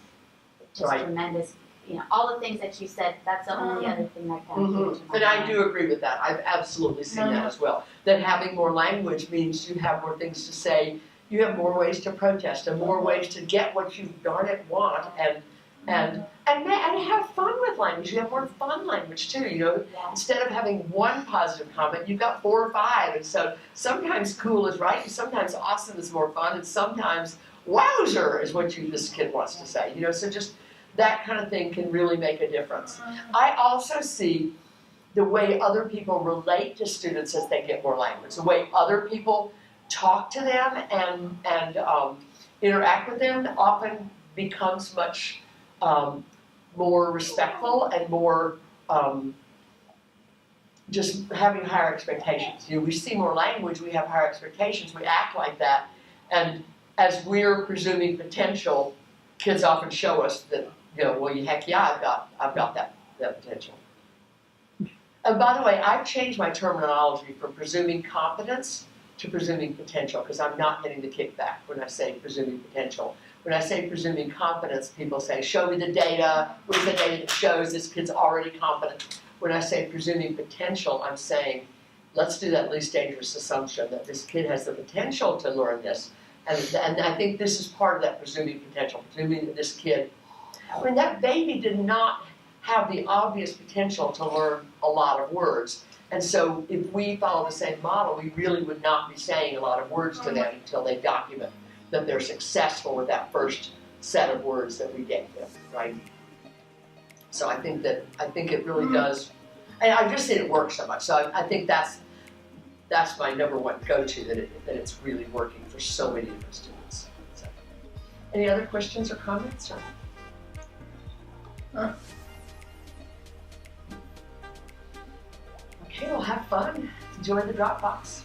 Just Right. tremendous, all the things that you said, that's the only other thing that kind of came to my And I mind. do agree with that. I've absolutely seen that as well. That having more language means you have more things to say, you have more ways to protest, and more ways to get what you darn it want, and have fun with language. You have more fun language too. Yeah. Instead of having one positive comment, you've got 4 or 5, and so sometimes cool is right, and sometimes awesome is more fun, and sometimes wowzer is what this kid wants to say. So just that kind of thing can really make a difference. I also see the way other people relate to students as they get more language, the way other people talk to them and interact with them often becomes much more respectful and more just having higher expectations. We see more language, we have higher expectations, we act like that, and as we're presuming potential, kids often show us that, heck yeah, I've got that potential. And by the way, I've changed my terminology from presuming competence to presuming potential, because I'm not getting the kickback when I say presuming potential. When I say presuming competence, people say, show me the data, where's the data that shows this kid's already competent. When I say presuming potential, I'm saying, let's do that least dangerous assumption that this kid has the potential to learn this. And I think this is part of that presuming potential, presuming that this kid, that baby did not have the obvious potential to learn a lot of words. And so if we follow the same model, we really would not be saying a lot of words to them until they document that they're successful with that first set of words that we gave them, right? So I think it really does, and I've just seen it work so much. So I think that's my number one go-to, that it's really working for so many of the students. So, any other questions or comments? Okay, well, have fun. Enjoy the Dropbox.